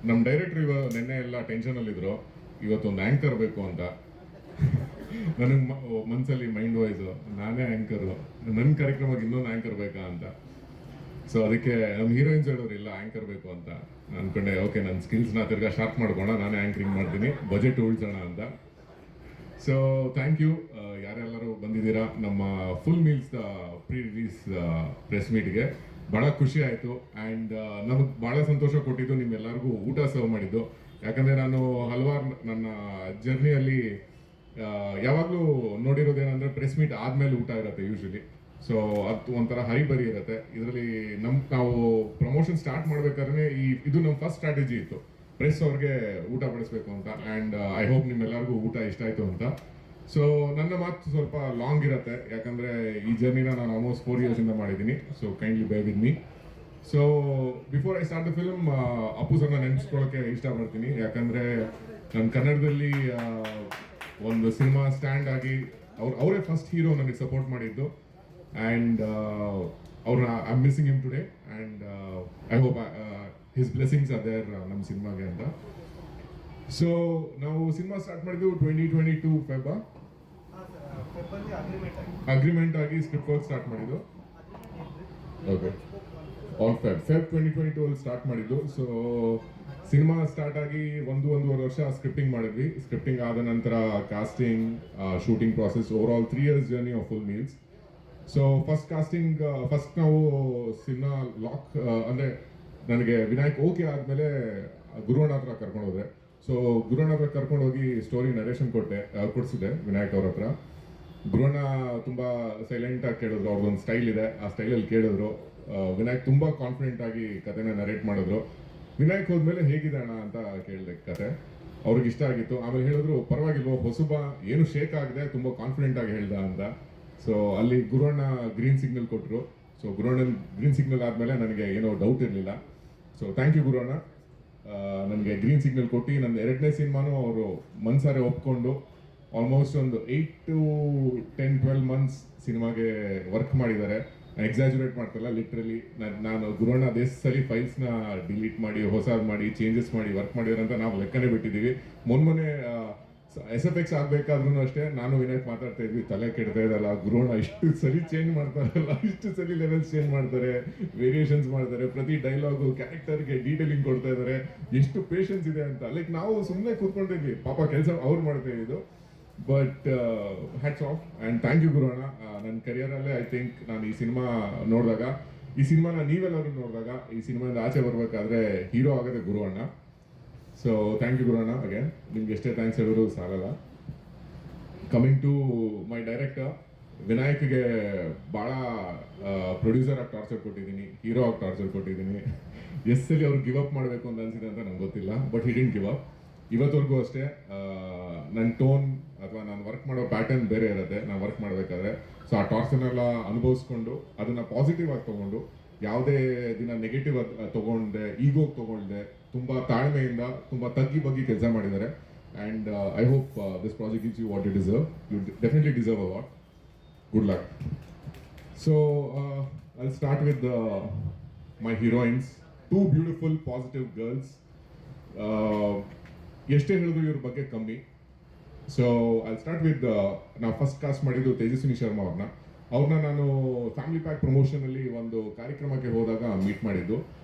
ನಮ್ಮ ಡೈರೆಕ್ಟ್ರ್ ನಿನ್ನೆ ಎಲ್ಲ ಟೆನ್ಷನಲ್ಲಿದ್ದರು, ಇವತ್ತೊಂದು ಆ್ಯಂಕರ್ ಬೇಕು ಅಂತ. ನನಗೆ ಮನಸ್ಸಲ್ಲಿ ಮೈಂಡ್ ವೈಸು ನಾನೇ ಆ್ಯಂಕರು, ನನ್ನ ಕಾರ್ಯಕ್ರಮಕ್ಕೆ ಇನ್ನೊಂದು ಆ್ಯಂಕರ್ ಬೇಕಾ ಅಂತ. ಸೊ ಅದಕ್ಕೆ ನಮ್ಮ ಹೀರೋಯಿನ್ಸ್ ಹೇಳೋರು ಇಲ್ಲ ಆ್ಯಂಕರ್ ಬೇಕು ಅಂತ. ಅಂದ್ಕೊಂಡೆ ಓಕೆ, ನನ್ನ ಸ್ಕಿಲ್ಸ್ನ ತಿರ್ಗಾ ಶಾರ್ಪ್ ಮಾಡ್ಕೋಣ, ನಾನೇ ಆ್ಯಂಕರಿಂಗ್ ಮಾಡ್ತೀನಿ, ಬಜೆಟ್ ಉಳಿಸೋಣ ಅಂತ. ಸೊ ಥ್ಯಾಂಕ್ ಯು ಯಾರೆಲ್ಲರೂ ಬಂದಿದ್ದೀರಾ ನಮ್ಮ full meals pre release press ಮೀಟ್ಗೆ. ಭಾಳ ಖುಷಿ ಆಯಿತು ಆ್ಯಂಡ್ ನಮಗೆ ಭಾಳ ಸಂತೋಷ ಕೊಟ್ಟಿದ್ದು ನಿಮ್ಮೆಲ್ಲರಿಗೂ ಊಟ ಸರ್ವ್ ಮಾಡಿದ್ದು. ಯಾಕಂದರೆ ನಾನು ಹಲವಾರು ನನ್ನ ಜರ್ನಿಯಲ್ಲಿ ಯಾವಾಗಲೂ ನೋಡಿರೋದೇನೆಂದರೆ ಪ್ರೆಸ್ ಮೀಟ್ ಆದಮೇಲೆ ಊಟ ಇರುತ್ತೆ ಯೂಶ್ವಲಿ. ಸೊ ಅದು ಒಂಥರ ಹರಿಬರಿ ಇರುತ್ತೆ. ಇದರಲ್ಲಿ ನಾವು ಪ್ರಮೋಷನ್ ಸ್ಟಾರ್ಟ್ ಮಾಡಬೇಕಾದ್ರೆ ಇದು ನಮ್ಮ ಫಸ್ಟ್ ಸ್ಟ್ರಾಟಜಿ ಇತ್ತು, ಪ್ರೆಸ್ ಅವ್ರಿಗೆ ಊಟ ಬಡಿಸ್ಬೇಕು ಅಂತ. ಆ್ಯಂಡ್ ಐ ಹೋಪ್ ನಿಮ್ಮೆಲ್ಲರಿಗೂ ಊಟ ಇಷ್ಟ ಆಯಿತು ಅಂತ. ಸೊ ನನ್ನ ಮಾತು ಸ್ವಲ್ಪ ಲಾಂಗ್ ಇರುತ್ತೆ, ಯಾಕಂದರೆ ಈ ಜರ್ನಿನ ನಾನು ಆಲ್ಮೋಸ್ಟ್ 4 yearsಯಿಂದ ಮಾಡಿದ್ದೀನಿ. So kindly bear with me. So before I start the film, Appu ಸರ್ನ ನೆನೆಸ್ಕೊಳ್ಳೋಕ್ಕೆ ಇಷ್ಟಪಡ್ತೀನಿ. ಯಾಕಂದರೆ ನಾನು ಕನ್ನಡದಲ್ಲಿ ಒಂದು ಸಿನಿಮಾ ಸ್ಟ್ಯಾಂಡ್ ಆಗಿ ಅವರೇ ಫಸ್ಟ್ ಹೀರೋ ನನಗೆ ಸಪೋರ್ಟ್ ಮಾಡಿದ್ದು. ಆ್ಯಂಡ್ ಅವ್ರನ್ನ I am missing him today and I hope his blessings are there ನಮ್ಮ ಸಿನಿಮಾಗೆ ಅಂತ. ಸೊ ನಾವು ಸಿನಿಮಾ ಸ್ಟಾರ್ಟ್ ಮಾಡಿದ್ದು 2022 ಫೆಬ್ ಅಗ್ರಿಮೆಂಟ್ ಆಗಿ ಸ್ಕ್ರಿಪ್ಟ್ ವರ್ಕ್ ಸ್ಟಾರ್ಟ್ ಮಾಡಿದ್ದು. ಓಕೆ, ಆನ್ ಫೆಬ್ 2022 ಅಲ್ಲಿ ಸ್ಟಾರ್ಟ್ ಮಾಡಿದ್ದು. ಸೊ ಸಿನಿಮಾ ಸ್ಟಾರ್ಟ್ ಆಗಿ 1.5 ವರ್ಷ ಸ್ಕ್ರಿಪ್ಟಿಂಗ್ ಮಾಡಿದ್ವಿ. ಸ್ಕ್ರಿಪ್ಟಿಂಗ್ ಆದ ನಂತರ casting, shooting process, over all 3 years journey of Full Meals. So first ನಾವು ಸಿನಿಮಾ ಲಾಕ್ ಅಂದರೆ ನನಗೆ ವಿನಾಯಕ್ ಓಕೆ ಆದಮೇಲೆ ಗುರುವಣ್ಣ ಹತ್ರ ಕರ್ಕೊಂಡು ಹೋದೆ. ಸೊ ಗುರುವಣ್ಣ ಹತ್ರ ಕರ್ಕೊಂಡು ಹೋಗಿ ಸ್ಟೋರಿ ನರೇಷನ್ ಕೊಡಿಸಿದೆ ವಿನಾಯಕ್ ಅವ್ರ ಹತ್ರ. ಗುರುವಣ್ಣ ತುಂಬ ಸೈಲೆಂಟಾಗಿ ಕೇಳಿದ್ರು, ಅವ್ರದ್ದೊಂದು ಸ್ಟೈಲ್ ಇದೆ, ಆ ಸ್ಟೈಲಲ್ಲಿ ಕೇಳಿದ್ರು. ವಿನಾಯಕ್ ತುಂಬ ಕಾನ್ಫಿಡೆಂಟ್ ಆಗಿ ಕತೆನ ನರೇಟ್ ಮಾಡಿದ್ರು. ವಿನಾಯಕ್ ಹೋದ್ಮೇಲೆ ಹೇಗಿದೆ ಅಣ್ಣ ಅಂತ ಕೇಳಿದೆ ಕತೆ, ಅವ್ರಿಗೆ ಇಷ್ಟ ಆಗಿತ್ತು. ಆಮೇಲೆ ಹೇಳಿದ್ರು ಪರವಾಗಿಲ್ವೋ ಹೊಸಬ, ಏನು ಶೇಕ್ ಆಗದೆ ತುಂಬ ಕಾನ್ಫಿಡೆಂಟ್ ಆಗಿ ಹೇಳ್ದ ಅಂತ. ಸೊ ಅಲ್ಲಿ ಗುರುವಣ್ಣ ಗ್ರೀನ್ ಸಿಗ್ನಲ್ ಕೊಟ್ಟರು. ಸೊ ಗುರುವಣ್ಣನ ಗ್ರೀನ್ ಸಿಗ್ನಲ್ ಆದಮೇಲೆ ನನಗೆ ಏನೋ ಡೌಟ್ ಇರಲಿಲ್ಲ. ಸೊ ಥ್ಯಾಂಕ್ ಯು ಗುರುವಣ್ಣ, ನನಗೆ ಗ್ರೀನ್ ಸಿಗ್ನಲ್ ಕೊಟ್ಟು ನನ್ನ 2ನೇ ಸಿನಿಮಾನು ಅವರು ಮನ್ಸಾರೆ ಒಪ್ಕೊಂಡು ಆಲ್ಮೋಸ್ಟ್ ಒಂದು 8 to 10-12 months ಸಿನಿಮಾಗೆ ವರ್ಕ್ ಮಾಡಿದ್ದಾರೆ. ಎಕ್ಸಾಜುರೇಟ್ ಮಾಡ್ತಾರಲ್ಲ, ಲಿಟ್ರಲಿ ನಾನು ಗುರುವಣ್ಣ ಅದೇ ಸಲ ಫೈಲ್ಸ್ನ ಡಿಲೀಟ್ ಮಾಡಿ ಹೊಸದು ಮಾಡಿ ಚೇಂಜಸ್ ಮಾಡಿ ವರ್ಕ್ ಮಾಡಿದಾರೆ ಅಂತ ನಾವು ಲೆಕ್ಕನೇ ಬಿಟ್ಟಿದ್ದೀವಿ. ಮೊನ್ನೆ SFX ಆಗಬೇಕಾದ್ರೂ ಅಷ್ಟೇ ನಾನು ವಿನಾಯಕ್ ಮಾತಾಡ್ತಾ ಇದ್ವಿ, ತಲೆ ಕೆಡ್ತಾ ಇದಲ್ಲ, ಗುರುವಣ್ಣ ಇಷ್ಟು ಸರಿ ಚೇಂಜ್ ಮಾಡ್ತಾರಲ್ಲ, ಇಷ್ಟು ಸರಿ ಲೆವೆಲ್ಸ್ ಚೇಂಜ್ ಮಾಡ್ತಾರೆ, ವೇರಿಯೇಷನ್ಸ್ ಮಾಡ್ತಾರೆ, ಪ್ರತಿ ಡೈಲಾಗು ಕ್ಯಾರೆಕ್ಟರ್ಗೆ ಡೀಟೇಲಿಂಗ್ ಕೊಡ್ತಾ ಇದ್ದಾರೆ, ಎಷ್ಟು ಪೇಷನ್ಸ್ ಇದೆ ಅಂತ. ಲೈಕ್ ನಾವು ಸುಮ್ಮನೆ ಕೂತ್ಕೊಂಡಿದ್ವಿ, ಪಾಪ ಕೆಲಸ ಅವ್ರು ಮಾಡ್ತಾ ಇದ್ದು. But hats off and thank you Guruvanna. ನನ್ನ ಕರಿಯರಲ್ಲೇ ಐ ಥಿಂಕ್ ನಾನು ಈ ಸಿನಿಮಾ ನೋಡಿದಾಗ, ಈ ಸಿನಿಮಾನ ನೀವೆಲ್ಲರೂ ನೋಡಿದಾಗ, ಈ ಸಿನಿಮಾದಿಂದ ಆಚೆ ಬರಬೇಕಾದ್ರೆ ಹೀರೋ ಆಗೋದೇ ಗುರುವಣ್ಣ. ಸೊ ಥ್ಯಾಂಕ್ ಯು ಗುರುವಣ್ಣ ಅಗೇನ್, ನಿಮ್ಗೆ ಎಷ್ಟೇ ಥ್ಯಾಂಕ್ಸ್ ಹೇಳಿದ್ರು ಸಾಲಲ್ಲ. ಕಮಿಂಗ್ ಟು ಮೈ ಡೈರೆಕ್ಟರ್, ವಿನಾಯಕ್ಗೆ ಭಾಳ ಪ್ರೊಡ್ಯೂಸರ್ ಆಗಿ ಟಾರ್ಚರ್ ಕೊಟ್ಟಿದ್ದೀನಿ, ಹೀರೋ ಆಗಿ ಟಾರ್ಚರ್ ಕೊಟ್ಟಿದ್ದೀನಿ. ಎಸ್ಸಲ್ಲಿ ಅವ್ರು ಗಿವ್ ಅಪ್ ಮಾಡಬೇಕು ಅಂತ ಅನ್ಸಿದೆ ಅಂತ ನಂಗೆ ಗೊತ್ತಿಲ್ಲ, but he didn't give up. ಇವತ್ತವರೆಗೂ ಅಷ್ಟೇ ನನ್ನ ಟೋನ್ ಅಥವಾ ನಾನು ವರ್ಕ್ ಮಾಡೋ ಪ್ಯಾಟರ್ನ್ ಬೇರೆ ಇರುತ್ತೆ ನಾನು ವರ್ಕ್ ಮಾಡಬೇಕಾದ್ರೆ. ಸೊ ಆ ಟಾರ್ಚರ್ನೆಲ್ಲ ಅನುಭವಿಸ್ಕೊಂಡು ಅದನ್ನು ಪಾಸಿಟಿವ್ ಆಗಿ ತೊಗೊಂಡು, ಯಾವುದೇ ದಿನ ನೆಗೆಟಿವ್ ತೊಗೊಂಡೆ, ಈಗೋಗಿ ತೊಗೊಂಡೆ, ತುಂಬ ತಾಳ್ಮೆಯಿಂದ ತುಂಬ ತಗ್ಗಿ ಬಗ್ಗಿ ಕೆಲಸ ಮಾಡಿದ್ದಾರೆ. And I hope this project gives you what you deserve. You definitely deserve a what. Good luck. So I start with my heroines, 2 beautiful positive girls. ಎಷ್ಟೇ ಹೇಳಿದ್ರು ಇವ್ರ ಬಗ್ಗೆ ಕಮ್ಮಿ. ಸೊ ಐ ಸ್ಟಾರ್ಟ್ ವಿತ್ ನಾವು ಫಸ್ಟ್ ಕಾಸ್ಟ್ ಮಾಡಿದ್ದು ತೇಜಸ್ವಿನಿ ಶರ್ಮಾ ಅವ್ರನ್ನ ನಾನು ಫ್ಯಾಮಿಲಿ ಪ್ಯಾಕ್ ಪ್ರಮೋಷನಲ್ಲಿ ಒಂದು ಕಾರ್ಯಕ್ರಮಕ್ಕೆ ಹೋದಾಗ ಮೀಟ್ ಮಾಡಿದ್ದು.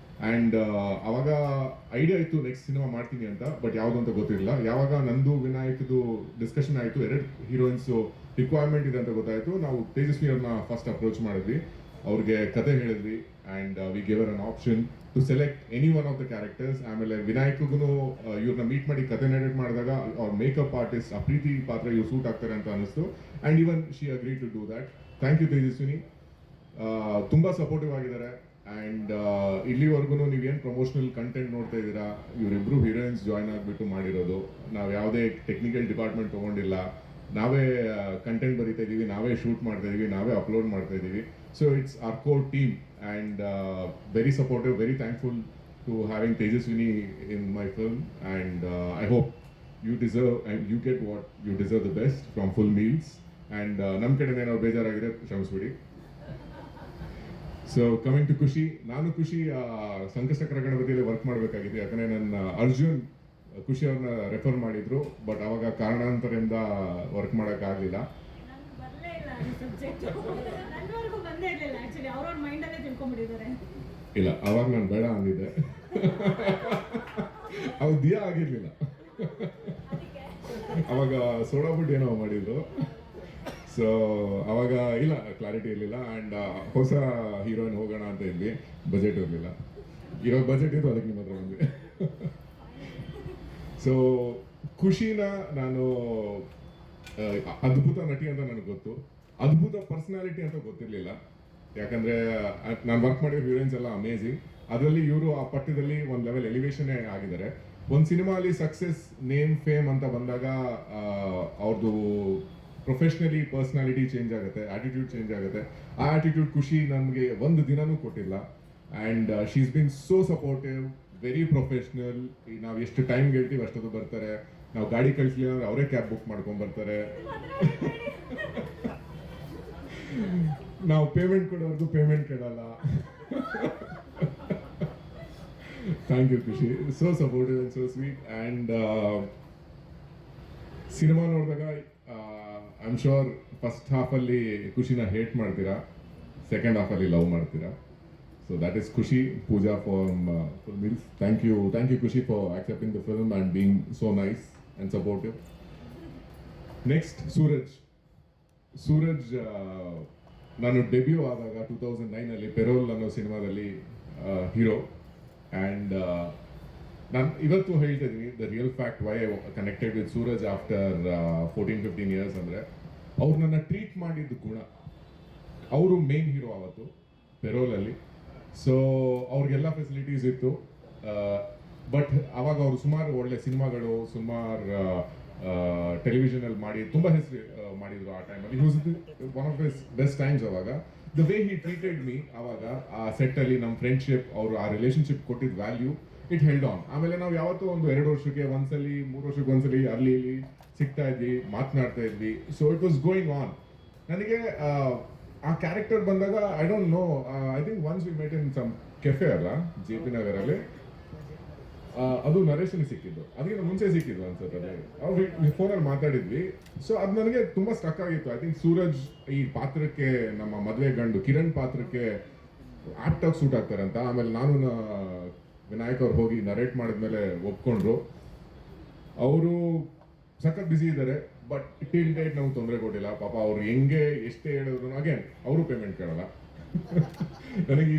ಆ್ಯಂಡ್ ಅವಾಗ ಐಡಿಯಾ ಇತ್ತು ನೆಕ್ಸ್ಟ್ ಸಿನಿಮಾ ಮಾಡ್ತೀನಿ ಅಂತ, ಬಟ್ ಯಾವುದು ಅಂತ ಗೊತ್ತಿರಲಿಲ್ಲ. ಯಾವಾಗ ನಂದು ವಿನಾಯಕ್ದು ಡಿಸ್ಕಷನ್ ಆಯಿತು, 2 ಹೀರೋಯಿನ್ಸು ರಿಕ್ವೈರ್ಮೆಂಟ್ ಇದೆ ಅಂತ ಗೊತ್ತಾಯಿತು, ನಾವು ತೇಜಸ್ವಿ ಅವ್ರನ್ನ ಫಸ್ಟ್ ಅಪ್ರೋಚ್ ಮಾಡಿದ್ವಿ, ಅವ್ರಿಗೆ ಕತೆ ಹೇಳಿದ್ವಿ. And we ಗಿವರ್ an option two select any one of the characters. ಆಮೇಲೆ ವಿನಾಯಕ್ಗೂ ಇವ್ರನ್ನ ಮೀಟ್ ಮಾಡಿ ಕತೆ ನರೇಟ್ ಮಾಡಿದಾಗ ಅವ್ರ ಮೇಕಪ್ ಆರ್ಟಿಸ್ಟ್ ಅಪ್ರೀತಿ ಪಾತ್ರ ಇವ್ರು ಸೂಟ್ ಆಗ್ತಾರೆ ಅಂತ ಅನಿಸ್ತು. And even she agree to do that. Thank you Tejaswini, ತುಂಬ ಸಪೋರ್ಟಿವ್ ಆಗಿದ್ದಾರೆ. ಆ್ಯಂಡ್ ಇಲ್ಲಿವರೆಗೂ ನೀವೇನು ಪ್ರಮೋಷನಲ್ ಕಂಟೆಂಟ್ ನೋಡ್ತಾ ಇದ್ದೀರಾ, ಇವರಿಬ್ಬರು ಹೀರೋಯಿನ್ಸ್ ಜಾಯ್ನ್ ಆಗಿಬಿಟ್ಟು ಮಾಡಿರೋದು. ನಾವು ಯಾವುದೇ ಟೆಕ್ನಿಕಲ್ ಡಿಪಾರ್ಟ್ಮೆಂಟ್ ತೊಗೊಂಡಿಲ್ಲ, ನಾವೇ ಕಂಟೆಂಟ್ ಬರೀತಾ ಇದ್ದೀವಿ, ನಾವೇ ಶೂಟ್ ಮಾಡ್ತಾ ಇದ್ದೀವಿ, ನಾವೇ ಅಪ್ಲೋಡ್ ಮಾಡ್ತಾ ಇದ್ದೀವಿ. So it's our core team and very supportive, very thankful to having Tejaswini in my film. And I hope you deserve and you get what you deserve the best from Full Meals. And ನಮ್ಮ ಕಡೆಯಿಂದ ಏನಾದ್ರು ಬೇಜಾರಾಗಿದೆ ಕ್ಷಮಿಸ್ಬಿಡಿ. So coming to ಖುಷಿ, ನಾನು ಖುಷಿ ಸಂಕಷ್ಟಕರ ಗಣಪತಿಯಲ್ಲಿ work ಮಾಡಬೇಕಾಗಿತ್ತು. ಯಾಕಂದ್ರೆ ನನ್ನ ಅರ್ಜುನ್ ಖುಷಿ ಅವ್ರನ್ನ ರೆಫರ್ ಮಾಡಿದ್ರು, ಬಟ್ ಅವಾಗ ಕಾರಣಾಂತರದಿಂದ ವರ್ಕ್ ಮಾಡೋಕ್ಕಾಗಲಿಲ್ಲ. ಇಲ್ಲ, ಅವಾಗ ನಾನು ಬೇಡ ಅಂದಿದ್ದೆ. ಅವಾಗ ದಿಯಾ ಆಗಿರ್ಲಿಲ್ಲ. ಅವಾಗ ಸೋಡಾ ಬುಡ್ ಏನೋ ಮಾಡಿದ್ರು. ಸೊ ಅವಾಗ ಇಲ್ಲ, ಕ್ಲಾರಿಟಿ ಇರಲಿಲ್ಲ. ಆ್ಯಂಡ್ ಹೊಸ ಹೀರೋಯಿನ್ ಹೋಗೋಣ ಅಂತ ಇದ್ವಿ, ಬಜೆಟ್ ಇರಲಿಲ್ಲ. ಇವಾಗ ಬಜೆಟ್ ಇತ್ತು, ಅದಕ್ಕೆ ನಿಮ್ಮ ಹತ್ರ ಬಂದ್ವಿ. ಸೊ ಖುಷಿನ ನಾನು ಅದ್ಭುತ ನಟಿ ಅಂತ ನನಗೆ ಗೊತ್ತು, ಅದ್ಭುತ ಪರ್ಸನಾಲಿಟಿ ಅಂತ ಗೊತ್ತಿರಲಿಲ್ಲ. ಯಾಕಂದ್ರೆ ನಾನು ವರ್ಕ್ ಮಾಡಿರೋ ಹೀರೋಯಿನ್ಸ್ ಎಲ್ಲ ಅಮೇಝಿಂಗ್. ಅದರಲ್ಲಿ ಇವರು ಆ ಪಠ್ಯದಲ್ಲಿ ಒಂದು ಲೆವೆಲ್ ಎಲಿವೇಶನ್ ಆಗಿದ್ದಾರೆ. ಒಂದು ಸಿನಿಮಾಲಿ ಸಕ್ಸಸ್, ನೇಮ್, ಫೇಮ್ ಅಂತ ಬಂದಾಗ ಅವ್ರದ್ದು ಪ್ರೊಫೆಷ್ನಲಿ ಪರ್ಸನಾಲಿಟಿ ಚೇಂಜ್ ಆಗುತ್ತೆ, ಆಟಿಟ್ಯೂಡ್ ಚೇಂಜ್ ಆಗುತ್ತೆ. ಆ ಆಟಿಟ್ಯೂಡ್ ಖುಷಿ ನಮಗೆ ಒಂದು ದಿನನೂ ಕೊಟ್ಟಿಲ್ಲ. And she is been so supportive, very professional. ನಾವು ಎಷ್ಟು ಟೈಮ್ ಹೇಳ್ತೀವಿ ಅಷ್ಟೊತ್ತು ಬರ್ತಾರೆ. ನಾವು ಗಾಡಿ ಕಳಿಸ್ಲಿಲ್ಲ ಅಂದ್ರೆ ಅವರೇ ಕ್ಯಾಬ್ ಬುಕ್ ಮಾಡ್ಕೊಂಡ್ ಬರ್ತಾರೆ. ನಾವು ಪೇಮೆಂಟ್ ಕೊಡೋರ್ಗು ಪೇಮೆಂಟ್ ಕೇಳಲ್ಲ. Thank you Khushi, so supportive and so sweet. And cinema ನೋಡಿದಾಗ ಐ ಆಮ್ ಶೋರ್ ಫಸ್ಟ್ ಹಾಫಲ್ಲಿ ಖುಷಿನ ಹೇಟ್ ಮಾಡ್ತೀರಾ, ಸೆಕೆಂಡ್ ಹಾಫಲ್ಲಿ ಲವ್ ಮಾಡ್ತೀರಾ. So that is Khushi Pooja from Full Meals. Thank you Khushi for accepting the film and being so nice and supportive. Next, Suraj ನಾನು debut ಆದಾಗ 2009 payroll ಅನ್ನೋ ಸಿನಿಮಾದಲ್ಲಿ hero. And ನಾನು ಇವತ್ತು ಹೇಳ್ತಾ ಇದ್ದೀನಿ, the real fact why I connected with Suraj after 14-15 years ಅಂದರೆ ಅವ್ರು ನನ್ನ ಟ್ರೀಟ್ ಮಾಡಿದ್ದು ಗುಣ. ಅವರು ಮೇನ್ ಹೀರೋ ಆವತ್ತು ಪೆರೋಲಲ್ಲಿ. ಸೊ ಅವ್ರಿಗೆಲ್ಲ ಫೆಸಿಲಿಟೀಸ್ ಇತ್ತು, ಬಟ್ ಅವಾಗ ಅವರು ಸುಮಾರು ಒಳ್ಳೆ ಸಿನಿಮಾಗಳು, ಸುಮಾರು ಟೆಲಿವಿಷನಲ್ಲಿ ಮಾಡಿ ತುಂಬ ಹೆಸರು ಮಾಡಿದ್ರು ಆ ಟೈಮಲ್ಲಿ. He was one of his best times. ಅವಾಗ the way he treated me, ಅವಾಗ ಆ ಸೆಟ್ಟಲ್ಲಿ ನಮ್ಮ ಫ್ರೆಂಡ್ಶಿಪ್, ಅವರು ಆ ರಿಲೇಷನ್ಶಿಪ್ ಕೊಟ್ಟಿದ್ದ ವ್ಯಾಲ್ಯೂ, ಇಟ್ ಹೆಲ್ಡ್ ಆನ್. ಆಮೇಲೆ ನಾವು ಯಾವತ್ತೂ ಒಂದು 2 ವರ್ಷಕ್ಕೆ ಒಂದ್ಸಲಿ, 3 ವರ್ಷಕ್ಕೆ ಒಂದ್ಸಲಿ ಅಲ್ಲಿ ಇಲ್ಲಿ ಸಿಗ್ತಾ ಇದ್ವಿ, ಮಾತನಾಡ್ತಾ ಇದ್ವಿ. So it was going on. ನನಗೆ ಆ ಕ್ಯಾರೆಕ್ಟರ್ ಬಂದಾಗ I don't know, I think once we met in some cafe ಅಲ್ಲ, JP ನಗರಲ್ಲಿ. ಅದು ನರೇಶನ್ ಸಿಕ್ಕಿದ್ದು, ಅದಕ್ಕಿಂತ ಮುಂಚೆ ಸಿಕ್ಕಿದ್ದು ಅನ್ಸುತ್ತೆ. ಅವ್ರು ಫೋನಲ್ಲಿ ಮಾತಾಡಿದ್ವಿ. ಸೊ ಅದು ನನಗೆ ತುಂಬಾ ಸ್ಟಕ್ ಆಗಿತ್ತು. ಐ ಥಿಂಕ್ ಸೂರಜ್ ಈ ಪಾತ್ರಕ್ಕೆ, ನಮ್ಮ ಮದುವೆ ಗಂಡು ಕಿರಣ್ ಪಾತ್ರಕ್ಕೆ ಆಪ್ಟಾಗಿ ಸೂಟ್ ಆಗ್ತಾರೆ ಅಂತ. ಆಮೇಲೆ ನಾನು ವಿನಾಯಕ್ ಅವ್ರು ಹೋಗಿ ನರೇಟ್ ಮಾಡಿದ್ಮೇಲೆ ಒಪ್ಕೊಂಡ್ರು. ಅವರು ಸಖತ್ ಬ್ಯುಸಿ ಇದ್ದಾರೆ, ಬಟ್ ಟಿಲ್ ಡೇಟ್ ನಮ್ಗೆ ತೊಂದರೆ ಕೊಟ್ಟಿಲ್ಲ. ಪಾಪ ಅವ್ರು ಹೆಂಗೆ ಎಷ್ಟೇ ಹೇಳಿದ್ರು ಅಗೇನ್ ಅವರು ಪೇಮೆಂಟ್ ಕೇಳಲ್ಲ. ನನಗೆ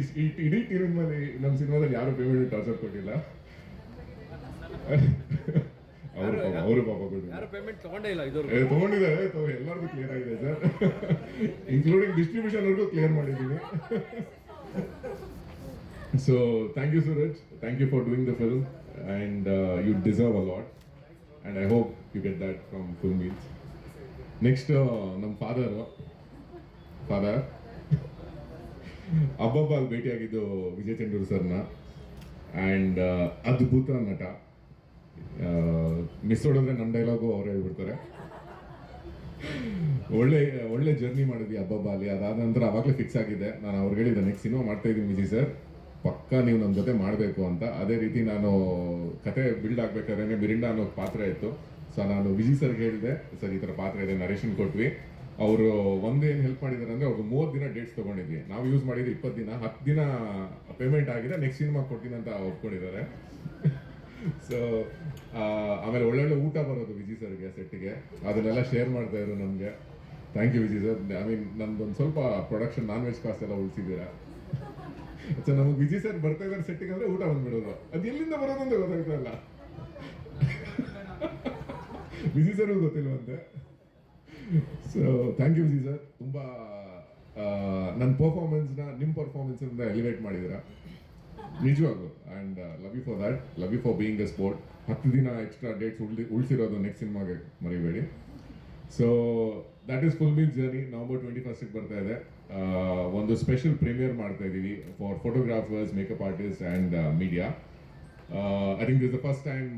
ಇಡೀ ಟೀಮ್ ಮೇಲೆ ನಮ್ಮ ಸಿನಿಮಾದಲ್ಲಿ ಯಾರು ಪೇಮೆಂಟ್ ಟಾರ್ಚರ್ ಕೊಟ್ಟಿಲ್ಲ. ಅವರು ಪಾಪ ತಗೊಂಡಿದ್ದಾರೆ, ಎಲ್ಲರಿಗೂ ಕ್ಲಿಯರ್ ಆಗಿದೆ ಸರ್, ಇನ್ಕ್ಲೂಡಿಂಗ್ ಡಿಸ್ಟ್ರಿಬ್ಯೂಷನ್ ಅವ್ರಿಗೂ ಕ್ಲಿಯರ್ ಮಾಡಿದ್ದೀನಿ. So thank you Suraj, thank you for doing the film and you deserve a lot and I hope you get that from Full Meals. Next ನಮ್ಮ father ಹಬ್ಬ ಅಲ್ಲಿ ಭೇಟಿಯಾಗಿದ್ದು ವಿಜಯ್ ಚಂಡೂರು ಸರ್ನ. And ಅದ್ಭುತ ನಟ. Miss ಹೊಡೆದ್ರೆ ನಮ್ಮ ಡೈಲಾಗು ಅವರೇ ಹೇಳ್ಬಿಡ್ತಾರೆ. ಒಳ್ಳೆ ಜರ್ನಿ ಮಾಡಿದ್ವಿ ಹಬ್ಬ ಅಲ್ಲಿ. ಅದಾದ ನಂತರ ಅವಾಗಲೇ ಫಿಕ್ಸ್ ಆಗಿದೆ, ನಾನು ಅವ್ರಿಗೆ ಹೇಳಿದ್ದೆ ನೆಕ್ಸ್ಟ್ ಸಿನಿಮಾ ಮಾಡ್ತಾ ಇದ್ದೀನಿ ವಿಜಯ್ ಸರ್, ಪಕ್ಕ ನೀವು ನಮ್ಮ ಜೊತೆ ಮಾಡಬೇಕು ಅಂತ. ಅದೇ ರೀತಿ ನಾನು ಕತೆ ಬಿಲ್ಡ್ ಆಗ್ಬೇಕಾದ್ರೆ ಮಿರಿಂಡಾ ಅನ್ನೋ ಪಾತ್ರ ಇತ್ತು. ಸೊ ನಾನು ವಿಜಯ್ ಸರ್ಗೆ ಹೇಳಿದೆ, ಸರ್ ಈ ಥರ ಪಾತ್ರ ಇದೆ, ನರೇಶನ್ ಕೊಟ್ವಿ. ಅವರು ಒಂದೇನು ಹೆಲ್ಪ್ ಮಾಡಿದ್ದಾರೆ ಅಂದರೆ, ಅವ್ರಿಗೆ 30 ದಿನ ಡೇಟ್ಸ್ ತೊಗೊಂಡಿದ್ವಿ. ನಾವು ಯೂಸ್ ಮಾಡಿದ್ದು 20 ದಿನ, 10 ದಿನ ಪೇಮೆಂಟ್ ಆಗಿದೆ, ನೆಕ್ಸ್ಟ್ ಸಿನಿಮಾ ಕೊಡ್ತೀನಿ ಅಂತ ಒಪ್ಕೊಂಡಿದ್ದಾರೆ. ಸೊ ಆಮೇಲೆ ಒಳ್ಳೊಳ್ಳೆ ಊಟ ಬರೋದು ವಿಜಯ್ ಸರ್ಗೆ ಸೆಟ್ಟಿಗೆ, ಅದನ್ನೆಲ್ಲ ಶೇರ್ ಮಾಡ್ತಾ ಇದ್ರು ನಮಗೆ. Thank you Vijay sir. I mean ನಂದೊಂದು ಸ್ವಲ್ಪ ಪ್ರೊಡಕ್ಷನ್ ನಾನ್ ವೆಜ್ ಕಾಸ್ಟ್ ಎಲ್ಲ ಉಳಿಸಿದ್ದೀರಾ. ಸೊ ನಮಗೆ ವಿಜಯ್ ಸರ್ ಬರ್ತಾ ಇದ್ದಾರೆ ಸೆಟ್ಟಿಗೆ ಅಂದರೆ ಊಟ ಬಂದ್ಬಿಡೋದು, ಅದು ಎಲ್ಲಿಂದ ಬರೋದು ಅಂತ ಗೊತ್ತಾಗ್ತಾ ಇಲ್ಲ. ವಿಜಯ್ ಸರ್ಗೂ ಗೊತ್ತಿಲ್ವಂತೆ. So thank you Vijay sir, ತುಂಬ ನನ್ನ ಪರ್ಫಾರ್ಮೆನ್ಸ್ನ ನಿಮ್ಮ ಪರ್ಫಾರ್ಮೆನ್ಸಿಂದ ಎಲಿವೇಟ್ ಮಾಡಿದ್ದೀರಾ ನಿಜವಾಗ್ಲು. And love you for that, love you for being a sport. 10 ದಿನ ಎಕ್ಸ್ಟ್ರಾ ಡೇಟ್ಸ್ ಉಳಿಸಿರೋದು ನೆಕ್ಸ್ಟ್ ಸಿನಿಮಾಗೆ ಮರಿಬೇಡಿ. So that is full meals journey. November 21st ಬರ್ತಾ ಇದೆ. ಒಂದು ಸ್ಪೆಷಲ್ ಪ್ರೀಮಿಯರ್ ಮಾಡ್ತಾ ಇದ್ದೀವಿ for photographers, makeup artist and media. I think this the first time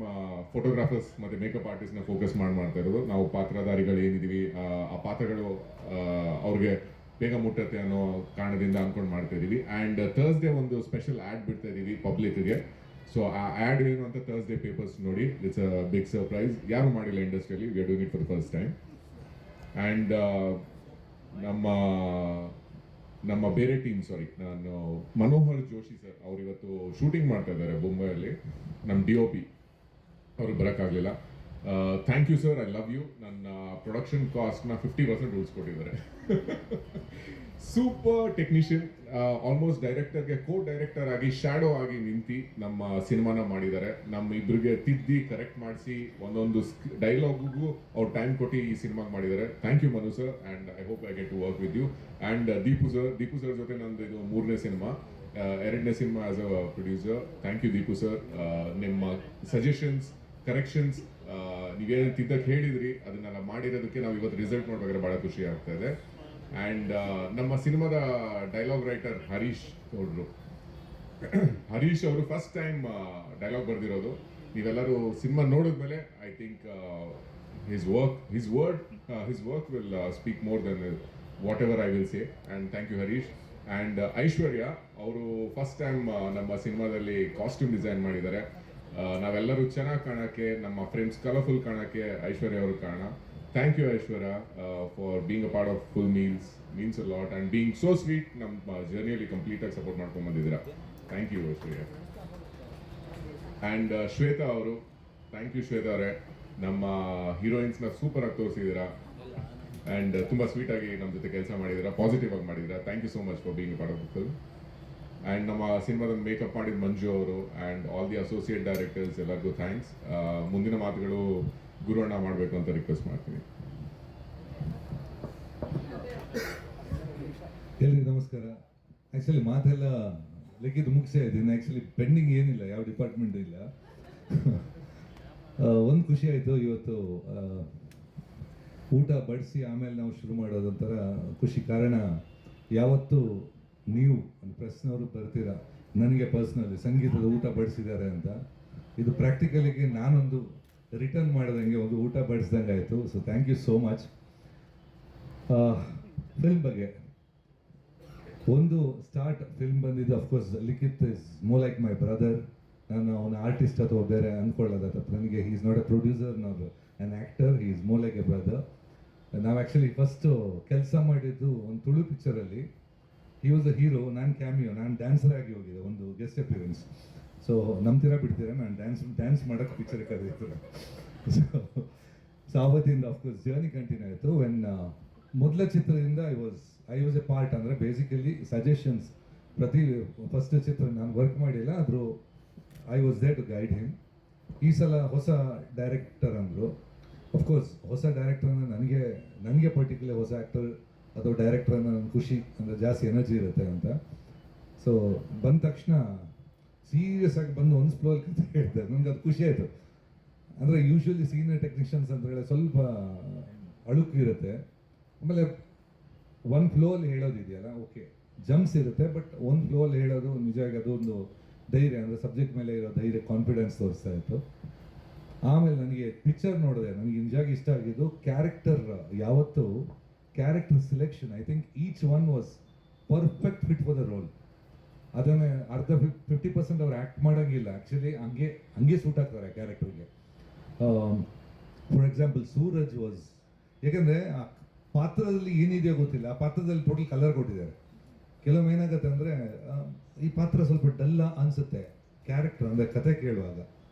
photographers ಮತ್ತು ಮೇಕಪ್ ಆರ್ಟಿಸ್ಟ್ನ ಫೋಕಸ್ ಮಾಡ್ತಾ ಇರೋದು. ನಾವು ಪಾತ್ರಧಾರಿಗಳು ಏನಿದ್ದೀವಿ, ಆ ಪಾತ್ರಗಳು ಅವ್ರಿಗೆ ಬೇಗ ಮುಟ್ಟತ್ತೆ ಅನ್ನೋ ಕಾರಣದಿಂದ ಅನ್ಕೊಂಡು ಮಾಡ್ತಾ ಇದೀವಿ. ಆ್ಯಂಡ್ ಥರ್ಸ್ಡೇ ಒಂದು ಸ್ಪೆಷಲ್ ಆ್ಯಡ್ ಬಿಡ್ತಾ ಇದೀವಿ ಪಬ್ಲಿಕ್ಗೆ. ಸೊ ಆ ಆ್ಯಡ್ ಏನು ಅಂತ ಥರ್ಸ್ಡೇ ಪೇಪರ್ಸ್ ನೋಡಿ. ಇಟ್ಸ್ ಅ ಬಿಗ್ ಸರ್ಪ್ರೈಸ್, ಯಾರು ಮಾಡಿಲ್ಲ ಇಂಡಸ್ಟ್ರಿಯಲ್ಲಿ, we are doing it for the first time. And ನಮ್ಮ ಬೇರೆ ಟೀಮ್, ನಾನು ಮನೋಹರ್ ಜೋಶಿ ಸರ್ ಅವ್ರು ಇವತ್ತು ಶೂಟಿಂಗ್ ಮಾಡ್ತಾ ಇದ್ದಾರೆ ಮುಂಬೈಯಲ್ಲಿ. ನಮ್ಮ DOP ಅವ್ರಿಗೆ ಬರೋಕ್ಕಾಗಲಿಲ್ಲ. Thank you sir, I love you. ನನ್ನ ಪ್ರೊಡಕ್ಷನ್ ಕಾಸ್ಟ್ನ 50% ಉಳಿಸ್ಕೊಟ್ಟಿದ್ದಾರೆ. ಸೂಪರ್ ಟೆಕ್ನಿಷಿಯನ್, ಆಲ್ಮೋಸ್ಟ್ ಡೈರೆಕ್ಟರ್ಗೆ ಡೈರೆಕ್ಟರ್ ಆಗಿ ಶ್ಯಾಡೋ ಆಗಿ ನಿಂತು ನಮ್ಮ ಸಿನಿಮಾನ ಮಾಡಿದ್ದಾರೆ. ನಮ್ಮ ಇಬ್ಬರಿಗೆ ತಿದ್ದಿ ಕರೆಕ್ಟ್ ಮಾಡಿಸಿ ಒಂದೊಂದು ಡೈಲಾಗಿಗೂ ಅವ್ರು ಟೈಮ್ ಕೊಟ್ಟು ಈ ಸಿನಿಮಾಗೆ ಮಾಡಿದ್ದಾರೆ. Thank you Manu sir, and I hope I get to work with you. And Deepu sir ಜೊತೆ ನಂದು ಇದು 3ನೇ ಸಿನಿಮಾ, 2ನೇ cinema as a producer. Thank you Deepu sir. ನಿಮ್ಮ ಸಜೆಷನ್ಸ್, ಕರೆಕ್ಷನ್ಸ್, ನೀವೇನು ತಿದ್ದಕ್ಕೆ ಹೇಳಿದ್ರಿ ಅದನ್ನೆಲ್ಲ ಮಾಡಿರೋದಕ್ಕೆ ನಾವು ಇವತ್ತು ರಿಸಲ್ಟ್ ನೋಡ್ಬೇಕಾದ್ರೆ ಭಾಳ ಖುಷಿ ಆಗ್ತಾ ಇದೆ. ಆ್ಯಂಡ್ ನಮ್ಮ ಸಿನಿಮಾದ ಡೈಲಾಗ್ ರೈಟರ್ ಹರೀಶ್ ಅವರು ಫಸ್ಟ್ ಟೈಮ್ ಡೈಲಾಗ್ ಬರೆದಿರೋದು. ನೀವೆಲ್ಲರೂ ಸಿನಿಮಾ ನೋಡಿದ್ಮೇಲೆ I think his work will speak more than whatever I will say. And thank you Harish. And Aishwarya ಅವರು ಫಸ್ಟ್ ಟೈಮ್ ನಮ್ಮ ಸಿನಿಮಾದಲ್ಲಿ ಕಾಸ್ಟ್ಯೂಮ್ ಡಿಸೈನ್ ಮಾಡಿದ್ದಾರೆ. ನಾವೆಲ್ಲರೂ ಚೆನ್ನಾಗಿ ಕಾಣೋಕ್ಕೆ, ನಮ್ಮ ಫ್ರೆಂಡ್ಸ್ ಕಲರ್ಫುಲ್ ಕಾಣೋಕ್ಕೆ ಐಶ್ವರ್ಯ ಅವರು ಕಾರಣ. Thank you Aishwarya for being a part of Full Meals a lot and being so sweet. ನಮ್ಮ ಜರ್ನಿಯಲ್ಲಿ ಕಂಪ್ಲೀಟಾಗಿ ಸಪೋರ್ಟ್ ಮಾಡ್ಕೊಂಡು ಬಂದಿದ್ದೀರಾ. Thank you Aishwarya. And Shweta ಅವರು, ಥ್ಯಾಂಕ್ ಯು ಶ್ವೇತಾ ಅವರೇ, ನಮ್ಮ ಹೀರೋಯಿನ್ಸ್ನ ಸೂಪರ್ ಆಗಿ ತೋರಿಸಿದ್ದೀರಾ. ಆ್ಯಂಡ್ ತುಂಬ ಸ್ವೀಟಾಗಿ ನಮ್ಮ ಜೊತೆ ಕೆಲಸ ಮಾಡಿದ್ದೀರಾ, ಪಾಸಿಟಿವ್ ಆಗಿ ಮಾಡಿದ್ದೀರಾ. Thank you so much for being a part of the film. And ನಮ್ಮ ಸಿನಿಮಾದ ಮೇಕಪ್ ಮಾಡಿದ ಮಂಜು ಅವರು and all the associate directors ಎಲ್ಲರಿಗೂ ಥ್ಯಾಂಕ್ಸ್. ಮುಂದಿನ ಮಾತುಗಳು ಗುರುವಣ್ಣ ಮಾಡಬೇಕು ಅಂತ ರಿಕ್ವೆಸ್ಟ್ ಮಾಡ್ತೀನಿ. ಎಲ್ರಿಗೂ ನಮಸ್ಕಾರ. ಆ್ಯಕ್ಚುಲಿ ಮಾತೆಲ್ಲ ಲೆಕ್ಕಿದ್ದು ಮುಗಿಸೇ ಇದ್ದೀನಿ. ಆ್ಯಕ್ಚುಲಿ ಪೆಂಡಿಂಗ್ ಏನಿಲ್ಲ, ಯಾವ ಡಿಪಾರ್ಟ್ಮೆಂಟು ಇಲ್ಲ. ಒಂದು ಖುಷಿ ಆಯಿತು ಇವತ್ತು ಊಟ ಬಡಿಸಿ ಆಮೇಲೆ ನಾವು ಶುರು ಮಾಡೋದೊಂಥರ ಖುಷಿ. ಕಾರಣ ಯಾವತ್ತು ನೀವು ಪ್ರೆಸ್ನವರು ಬರ್ತೀರಾ ನನಗೆ ಪರ್ಸ್ನಲಿ ಸಂಗೀತದ ಊಟ ಬಡಿಸಿದ್ದಾರೆ ಅಂತ, ಇದು ಪ್ರಾಕ್ಟಿಕಲಿಗೆ ನಾನೊಂದು ರಿಟರ್ನ್ ಮಾಡಿದಂಗೆ ಒಂದು ಊಟ ಬಡಿಸ್ದಂಗೆ ಆಯಿತು. So thank you so much. Film ಬಗ್ಗೆ ಒಂದು ಸ್ಟಾರ್ಟ್ ಫಿಲ್ಮ್ ಬಂದಿದ್ದು of course Likhith is more like my brother. ನಾನು ಅವನ ಆರ್ಟಿಸ್ಟ್ ಅಥವಾ ಬೇರೆ ಅಂದ್ಕೊಳ್ಳೋದ ತಪ್ಪು ನನಗೆ. He is not a producer not an actor, he is more like a brother. ನಾವು ಆ್ಯಕ್ಚುಲಿ ಫಸ್ಟು ಕೆಲಸ ಮಾಡಿದ್ದು ಒಂದು ತುಳು ಪಿಕ್ಚರಲ್ಲಿ. ಹಿ ವಾಸ್ ದ ಹೀರೋ, ನಾನು ಕ್ಯಾಮಿಯೋ, ನಾನು ಡ್ಯಾನ್ಸರ್ ಆಗಿ ಹೋಗಿದ್ದೆ, ಒಂದು ಗೆಸ್ಟ್ ಅಪಿಯರೆನ್ಸ್. ಸೊ ನಂಬ್ತೀರಾ ಬಿಡ್ತೀರಾ, ನಾನು ಡ್ಯಾನ್ಸ್ ಮಾಡೋಕ್ಕೆ ಪಿಕ್ಚರ್ ಕರೆದಿತ್ತು. ಸೊ ಆವತ್ತಿಂದ ಅಫ್ಕೋರ್ಸ್ ಜರ್ನಿ ಕಂಟಿನ್ಯೂ ಆಯಿತು. ವೆನ್ ಮೊದಲ ಚಿತ್ರದಿಂದ ಐ ವಾಸ್ ಎ ಪಾರ್ಟ್. ಅಂದರೆ ಬೇಸಿಕಲಿ ಸಜೆಷನ್ಸ್ ಪ್ರತಿ ಫಸ್ಟ್ ಚಿತ್ರ ನಾನು ವರ್ಕ್ ಮಾಡಿಲ್ಲ, ಆದರೂ I was there to guide him. ಈ ಸಲ ಹೊಸ ಡೈರೆಕ್ಟರ್ ಅಂದರು. ಅಫ್ಕೋರ್ಸ್ ಹೊಸ ಡೈರೆಕ್ಟರ್ ಅಂದರೆ ನನಗೆ ಪರ್ಟಿಕ್ಯುಲರ್ ಹೊಸ ಆ್ಯಕ್ಟರ್ ಅಥವಾ ಡೈರೆಕ್ಟರ್ ಅನ್ನೋ ನನ್ನ ಖುಷಿ, ಅಂದರೆ ಜಾಸ್ತಿ ಎನರ್ಜಿ ಇರುತ್ತೆ ಅಂತ. ಸೊ ಬಂದ ತಕ್ಷಣ ಸೀರಿಯಸ್ ಆಗಿ ಬಂದು ಒಂದು ಫ್ಲೋಲ್ಲಿ ಕತೆ ಹೇಳ್ತಾರೆ. ನನಗೆ ಅದು ಖುಷಿ ಆಯಿತು. ಅಂದರೆ ಯೂಶ್ವಲಿ ಸೀನಿಯರ್ ಟೆಕ್ನಿಷಿಯನ್ಸ್ ಅಂತ ಹೇಳಿ ಸ್ವಲ್ಪ ಅಳುಕು ಇರುತ್ತೆ. ಆಮೇಲೆ ಒಂದು ಫ್ಲೋಲ್ಲಿ ಹೇಳೋದಿದೆಯಲ್ಲ, ಓಕೆ ಜಂಪ್ಸ್ ಇರುತ್ತೆ, ಬಟ್ ಒಂದು ಫ್ಲೋಲ್ಲಿ ಹೇಳೋದು ನಿಜವಾಗಿ ಅದೊಂದು ಧೈರ್ಯ, ಅಂದರೆ ಸಬ್ಜೆಕ್ಟ್ ಮೇಲೆ ಇರೋ ಧೈರ್ಯ, ಕಾನ್ಫಿಡೆನ್ಸ್ ತೋರಿಸ್ತಾ ಇತ್ತು. ಆಮೇಲೆ ನನಗೆ ಪಿಕ್ಚರ್ ನೋಡಿದೆ, ನನಗೆ ನಿಜವಾಗಿ ಇಷ್ಟ ಆಗಿದ್ದು ಕ್ಯಾರೆಕ್ಟರ್. ಯಾವತ್ತು character selection, I think each one was perfect fit for the role. ಅದನ್ನೇ 50% ಅವ್ರು ಆ್ಯಕ್ಟ್ ಮಾಡೋಂಗಿಲ್ಲ, ಆ್ಯಕ್ಚುಲಿ ಹಂಗೆ ಸೂಟ್ ಆಗ್ತಾರೆ ಕ್ಯಾರೆಕ್ಟರ್ಗೆ. ಫಾರ್ ಎಕ್ಸಾಂಪಲ್ ಸೂರಜ್ ವಾಸ್, ಯಾಕಂದರೆ ಆ ಪಾತ್ರದಲ್ಲಿ ಏನಿದೆಯೋ ಗೊತ್ತಿಲ್ಲ, ಆ ಪಾತ್ರದಲ್ಲಿ ಟೋಟಲ್ ಕಲರ್ ಕೊಟ್ಟಿದ್ದಾರೆ. ಕೆಲವೊಮ್ಮೆ ಏನಾಗುತ್ತೆ ಅಂದರೆ ಈ ಪಾತ್ರ ಸ್ವಲ್ಪ ಡಲ್ಲ ಅನಿಸುತ್ತೆ ಕ್ಯಾರೆಕ್ಟರ್, ಅಂದರೆ ಕತೆ ಕೇಳುವಾಗ,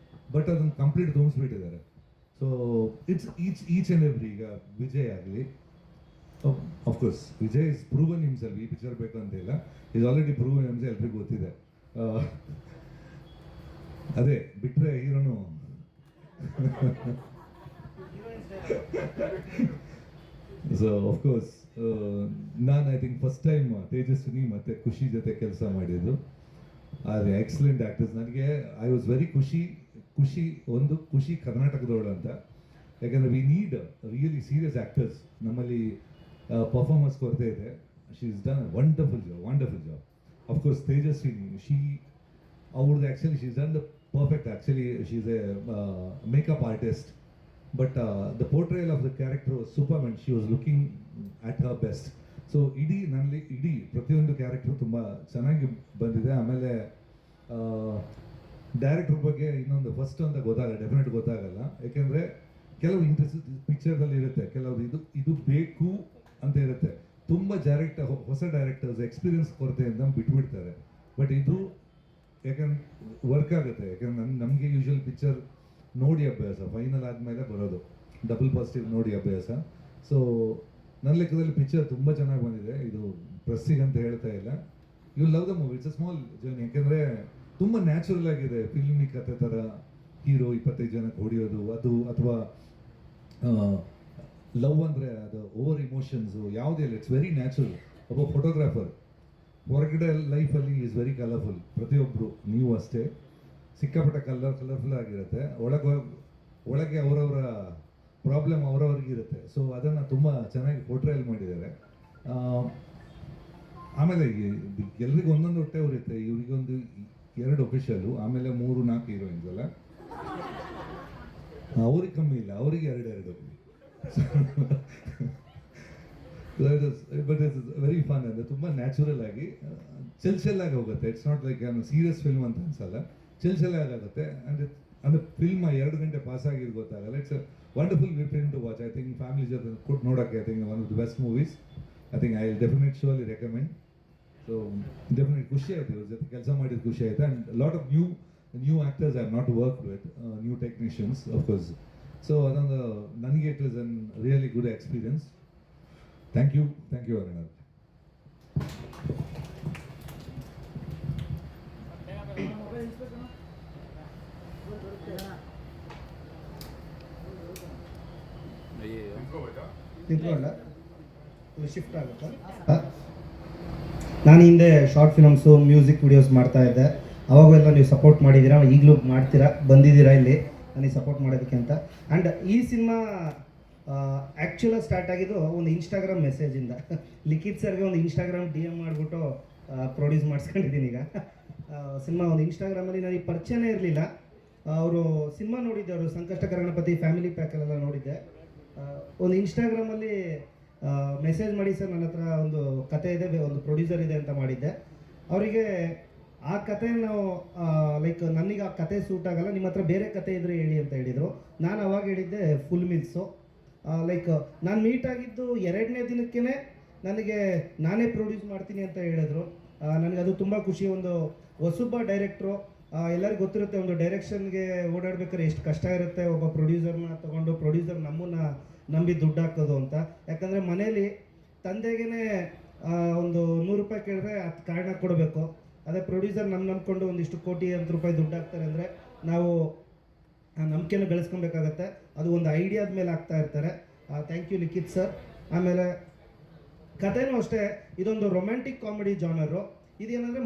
ಬಟ್ ಅದನ್ನು ಕಂಪ್ಲೀಟ್ ತುಂಬಿಸ್ಬಿಟ್ಟಿದ್ದಾರೆ. So it's each and every. ಈಗ ವಿಜಯ್ ಆಗಲಿ, of course Vijay is proven himself. ಈ ಪಿಕ್ಚರ್ ಬೇಕು ಅಂತಿಲ್ಲ, ಈಸ್ ಆಲ್ರೆಡಿ ಪ್ರೂವನ್ ಹಿಮ್ಸೆಲ್ಫ್, ಎಲ್ರಿಗೂ ಗೊತ್ತಿದೆ. ಅದೇ ಬಿಟ್ಟರೆ ಹೀರೋನು ಸೊ ಅಫ್ಕೋರ್ಸ್ ನಾನು I think first time Tejaswini ಮತ್ತು ಖುಷಿ ಜೊತೆ ಕೆಲಸ ಮಾಡಿದ್ದು. ಆದರೆ ಎಕ್ಸಲೆಂಟ್ ಆ್ಯಕ್ಟರ್ಸ್. ನನಗೆ ಐ ವಾಸ್ ವೆರಿ ಖುಷಿ ಕರ್ನಾಟಕದವಳು ಅಂತ. ಯಾಕಂದರೆ we need really serious actors. ನಮ್ಮಲ್ಲಿ ಪರ್ಫಾರ್ಮೆನ್ಸ್ ಕೊರತೆ ಇದೆ. She is done wonderful job. Of course Tejaswini, ಅವ್ರದ್ದು actually she is done the perfect. Actually she is a makeup artist, but the portrayal of the character was super and she was looking at her best. So ಇಡೀ ಪ್ರತಿಯೊಂದು character ತುಂಬ ಚೆನ್ನಾಗಿ ಬಂದಿದೆ. ಆಮೇಲೆ director ಬಗ್ಗೆ ಇನ್ನೊಂದು first ಅಂತ definite ಗೊತ್ತಾಗಲ್ಲ, ಯಾಕೆಂದರೆ ಕೆಲವು ಇಂಟ್ರೆಸ್ಟ್ ಪಿಕ್ಚರ್ದಲ್ಲಿ ಇರುತ್ತೆ, ಕೆಲವರು ಇದು ಬೇಕು ಅಂತ ಇರುತ್ತೆ. ತುಂಬ ಹೊಸ ಡೈರೆಕ್ಟರ್ಸ್ ಎಕ್ಸ್ಪೀರಿಯನ್ಸ್ ಕೊರತೆಯಿಂದ ಬಿಟ್ಬಿಡ್ತಾರೆ. ಬಟ್ ಇದು ಯಾಕಂದ್ರೆ ವರ್ಕ್ ಆಗುತ್ತೆ, ಯಾಕಂದ್ರೆ ನಮಗೆ ಯೂಶುವಲ್ ಪಿಕ್ಚರ್ ನೋಡಿ ಅಭ್ಯಾಸ, ಫೈನಲ್ ಆದಮೇಲೆ ಬರೋದು, ಡಬಲ್ ಪಾಸಿಟಿವ್ ನೋಡಿ ಅಭ್ಯಾಸ. ಸೊ ನನ್ನ ಲೆಕ್ಕದಲ್ಲಿ ಪಿಕ್ಚರ್ ತುಂಬ ಚೆನ್ನಾಗಿ ಬಂದಿದೆ. ಇದು ಪ್ರೆಸ್ಸಿಗೆ ಅಂತ ಹೇಳ್ತಾ ಇಲ್ಲ, you love the movie, it's a small journey. ಯಾಕೆಂದರೆ ತುಂಬ ನ್ಯಾಚುರಲ್ ಆಗಿದೆ, ಫಿಲ್ಮಿ ಕಥೆ ಥರ ಹೀರೋ 25 ಜನಕ್ಕೆ ಹೊಡೆಯೋದು ಅದು, ಅಥವಾ ಲವ್ ಅಂದರೆ ಅದು ಓವರ್ ಇಮೋಷನ್ಸು ಯಾವುದೇ ಇಲ್ಲ, ಇಟ್ಸ್ ವೆರಿ ನ್ಯಾಚುರಲ್. ಒಬ್ಬ ಫೋಟೋಗ್ರಾಫರ್ ಹೊರಗಡೆ ಲೈಫಲ್ಲಿ ಈಸ್ ವೆರಿ ಕಲರ್ಫುಲ್, ಪ್ರತಿಯೊಬ್ಬರು ನೀವು ಅಷ್ಟೇ, ಸಿಕ್ಕಾಪಟ್ಟೆ ಕಲರ್ಫುಲ್ ಆಗಿರುತ್ತೆ. ಒಳಗೆ ಅವರವರ ಪ್ರಾಬ್ಲಮ್ ಅವರವ್ರಿಗೆ ಇರುತ್ತೆ. ಸೊ ಅದನ್ನು ತುಂಬ ಚೆನ್ನಾಗಿ ಪೋರ್ಟ್ರೇಲ್ ಮಾಡಿದ್ದಾರೆ. ಆಮೇಲೆ ಎಲ್ರಿಗೂ ಒಂದೊಂದು ಹೊಟ್ಟೆ ಉರಿಯುತ್ತೆ, ಇವರಿಗೊಂದು 2 ಅಫಿಷಿಯಲು, ಆಮೇಲೆ 3-4 ಹೀರೋಯಿನ್ಸ್ ಅಲ್ಲ, ಅವ್ರಿಗೆ ಕಮ್ಮಿ ಇಲ್ಲ, ಅವರಿಗೆ 2 ಬಟ್ ಇಟ್ಸ್ ವೆರಿ ಫನ್. ಅಂದರೆ ತುಂಬ ನ್ಯಾಚುರಲ್ ಆಗಿ ಚೆಲ್ಲಾಗಿ ಹೋಗುತ್ತೆ. It's not like serious film ಅಂತ ಅನ್ಸಲ್ಲ, ಚೆಲ್ಲಾಗಿ ಆಗುತ್ತೆ. ಅಂದರೆ ಫಿಲ್ಮ್ 2 ಗಂಟೆ ಪಾಸ್ ಆಗಿದ್ದು ಗೊತ್ತಾಗಲ್ಲ. It's wonderful film to watch. I think family ಜೊತೆ ನೋಡೋಕ್ಕೆ I think one of the best movies. I think I definitely recommend. So definite ಖುಷಿ ಆಯಿತು, ಇವ್ರ ಜೊತೆ ಕೆಲಸ ಮಾಡಿದ ಖುಷಿ ಆಯಿತು. And lot of new actors I have not work with, new technicians of course. So ಅದೊಂದು ನನಗೆ it was an really good experience. Thank you Arun. Shift ಆಗುತ್ತಾ? ನಾನು ಹಿಂದೆ ಶಾರ್ಟ್ ಫಿಲಮ್ಸು, ಮ್ಯೂಸಿಕ್ ವಿಡಿಯೋಸ್ ಮಾಡ್ತಾ ಇದ್ದೆ. ಅವಾಗೆಲ್ಲ ನೀವು ಸಪೋರ್ಟ್ ಮಾಡಿದ್ದೀರಾ, ಈಗಲೂ ಮಾಡ್ತೀರಾ, ಬಂದಿದ್ದೀರಾ ಇಲ್ಲಿ ನನಗೆ ಸಪೋರ್ಟ್ ಮಾಡೋದಕ್ಕೆ ಅಂತ. ಆ್ಯಂಡ್ ಈ ಸಿನಿಮಾ ಆ್ಯಕ್ಚುಲಾಗಿ ಸ್ಟಾರ್ಟ್ ಆಗಿದ್ದು ಒಂದು ಇನ್ಸ್ಟಾಗ್ರಾಮ್ ಮೆಸೇಜಿಂದ. ಲಿಖಿತ್ ಸರ್ಗೆ ಒಂದು ಇನ್ಸ್ಟಾಗ್ರಾಮ್ DM ಮಾಡಿಬಿಟ್ಟು ಪ್ರೊಡ್ಯೂಸ್ ಮಾಡಿಸ್ಕೊಂಡಿದ್ದೀನಿ ಈಗ ಸಿನಿಮಾ. ಒಂದು ಇನ್ಸ್ಟಾಗ್ರಾಮಲ್ಲಿ ನನಗೆ ಪರಿಚಯನೇ ಇರಲಿಲ್ಲ. ಅವರು ಸಿನಿಮಾ ನೋಡಿದ್ದೆ, ಅವರು ಸಂಕಷ್ಟ ಗಣಪತಿ ಫ್ಯಾಮಿಲಿ ಪ್ಯಾಕಲ್ಲೆಲ್ಲ ನೋಡಿದ್ದೆ. ಒಂದು ಇನ್ಸ್ಟಾಗ್ರಾಮಲ್ಲಿ ಮೆಸೇಜ್ ಮಾಡಿ, ಸರ್ ನನ್ನ ಹತ್ರ ಒಂದು ಕತೆ ಇದೆ, ಒಂದು ಪ್ರೊಡ್ಯೂಸರ್ ಇದೆ ಅಂತ ಮಾಡಿದ್ದೆ. ಅವರಿಗೆ ಆ ಕತೆ ನಾವು ಲೈಕ್ ನನಗೆ ಆ ಕತೆ ಸೂಟ್ ಆಗಲ್ಲ, ನಿಮ್ಮ ಹತ್ರ ಬೇರೆ ಕತೆ ಇದ್ರೆ ಹೇಳಿ ಅಂತ ಹೇಳಿದರು. ನಾನು ಅವಾಗ ಹೇಳಿದ್ದೆ ಫುಲ್ ಮಿಲ್ಸು. ಲೈಕ್ ನಾನು ಮೀಟ್ ಆಗಿದ್ದು 2ನೇ ದಿನಕ್ಕೇ ನನಗೆ ನಾನೇ ಪ್ರೊಡ್ಯೂಸ್ ಮಾಡ್ತೀನಿ ಅಂತ ಹೇಳಿದ್ರು. ನನಗೆ ಅದು ತುಂಬ ಖುಷಿ. ಒಂದು ಹೊಸೊಬ್ಬ ಡೈರೆಕ್ಟ್ರು, ಎಲ್ಲರಿಗೂ ಗೊತ್ತಿರುತ್ತೆ ಒಂದು ಡೈರೆಕ್ಷನ್ಗೆ ಓಡಾಡ್ಬೇಕಾದ್ರೆ ಎಷ್ಟು ಕಷ್ಟ ಇರುತ್ತೆ. ಒಬ್ಬ ಪ್ರೊಡ್ಯೂಸರ್ನ ತೊಗೊಂಡು ಪ್ರೊಡ್ಯೂಸರ್ ನಮ್ಮನ್ನು ನಂಬಿ ದುಡ್ಡು ಹಾಕೋದು ಅಂತ. ಯಾಕಂದರೆ ಮನೇಲಿ ತಂದೆಗೇ ಒಂದು 100 ರೂಪಾಯಿ ಕೇಳಿದ್ರೆ 10 ಕಾರಣ ಕೊಡಬೇಕು. ಅದೇ ಪ್ರೊಡ್ಯೂಸರ್ ನಂಬ್ಕೊಂಡು ಒಂದಿಷ್ಟು ಕೋಟಿ ರೂಪಾಯಿ ದುಡ್ಡು ಹಾಕ್ತಾರೆ ಅಂದರೆ ನಾವು ನಂಬಿಕೆನ ಬೆಳೆಸ್ಕೊಬೇಕಾಗತ್ತೆ. ಅದು ಒಂದು ಐಡಿಯಾದ ಮೇಲೆ ಆಗ್ತಾ ಇರ್ತಾರೆ. Thank you Likhith sir. ಆಮೇಲೆ ಕಥೆನೂ ಅಷ್ಟೇ, ಇದೊಂದು ರೊಮ್ಯಾಂಟಿಕ್ ಕಾಮಿಡಿ ಜಾನರು. ಇದೇನಂದರೆ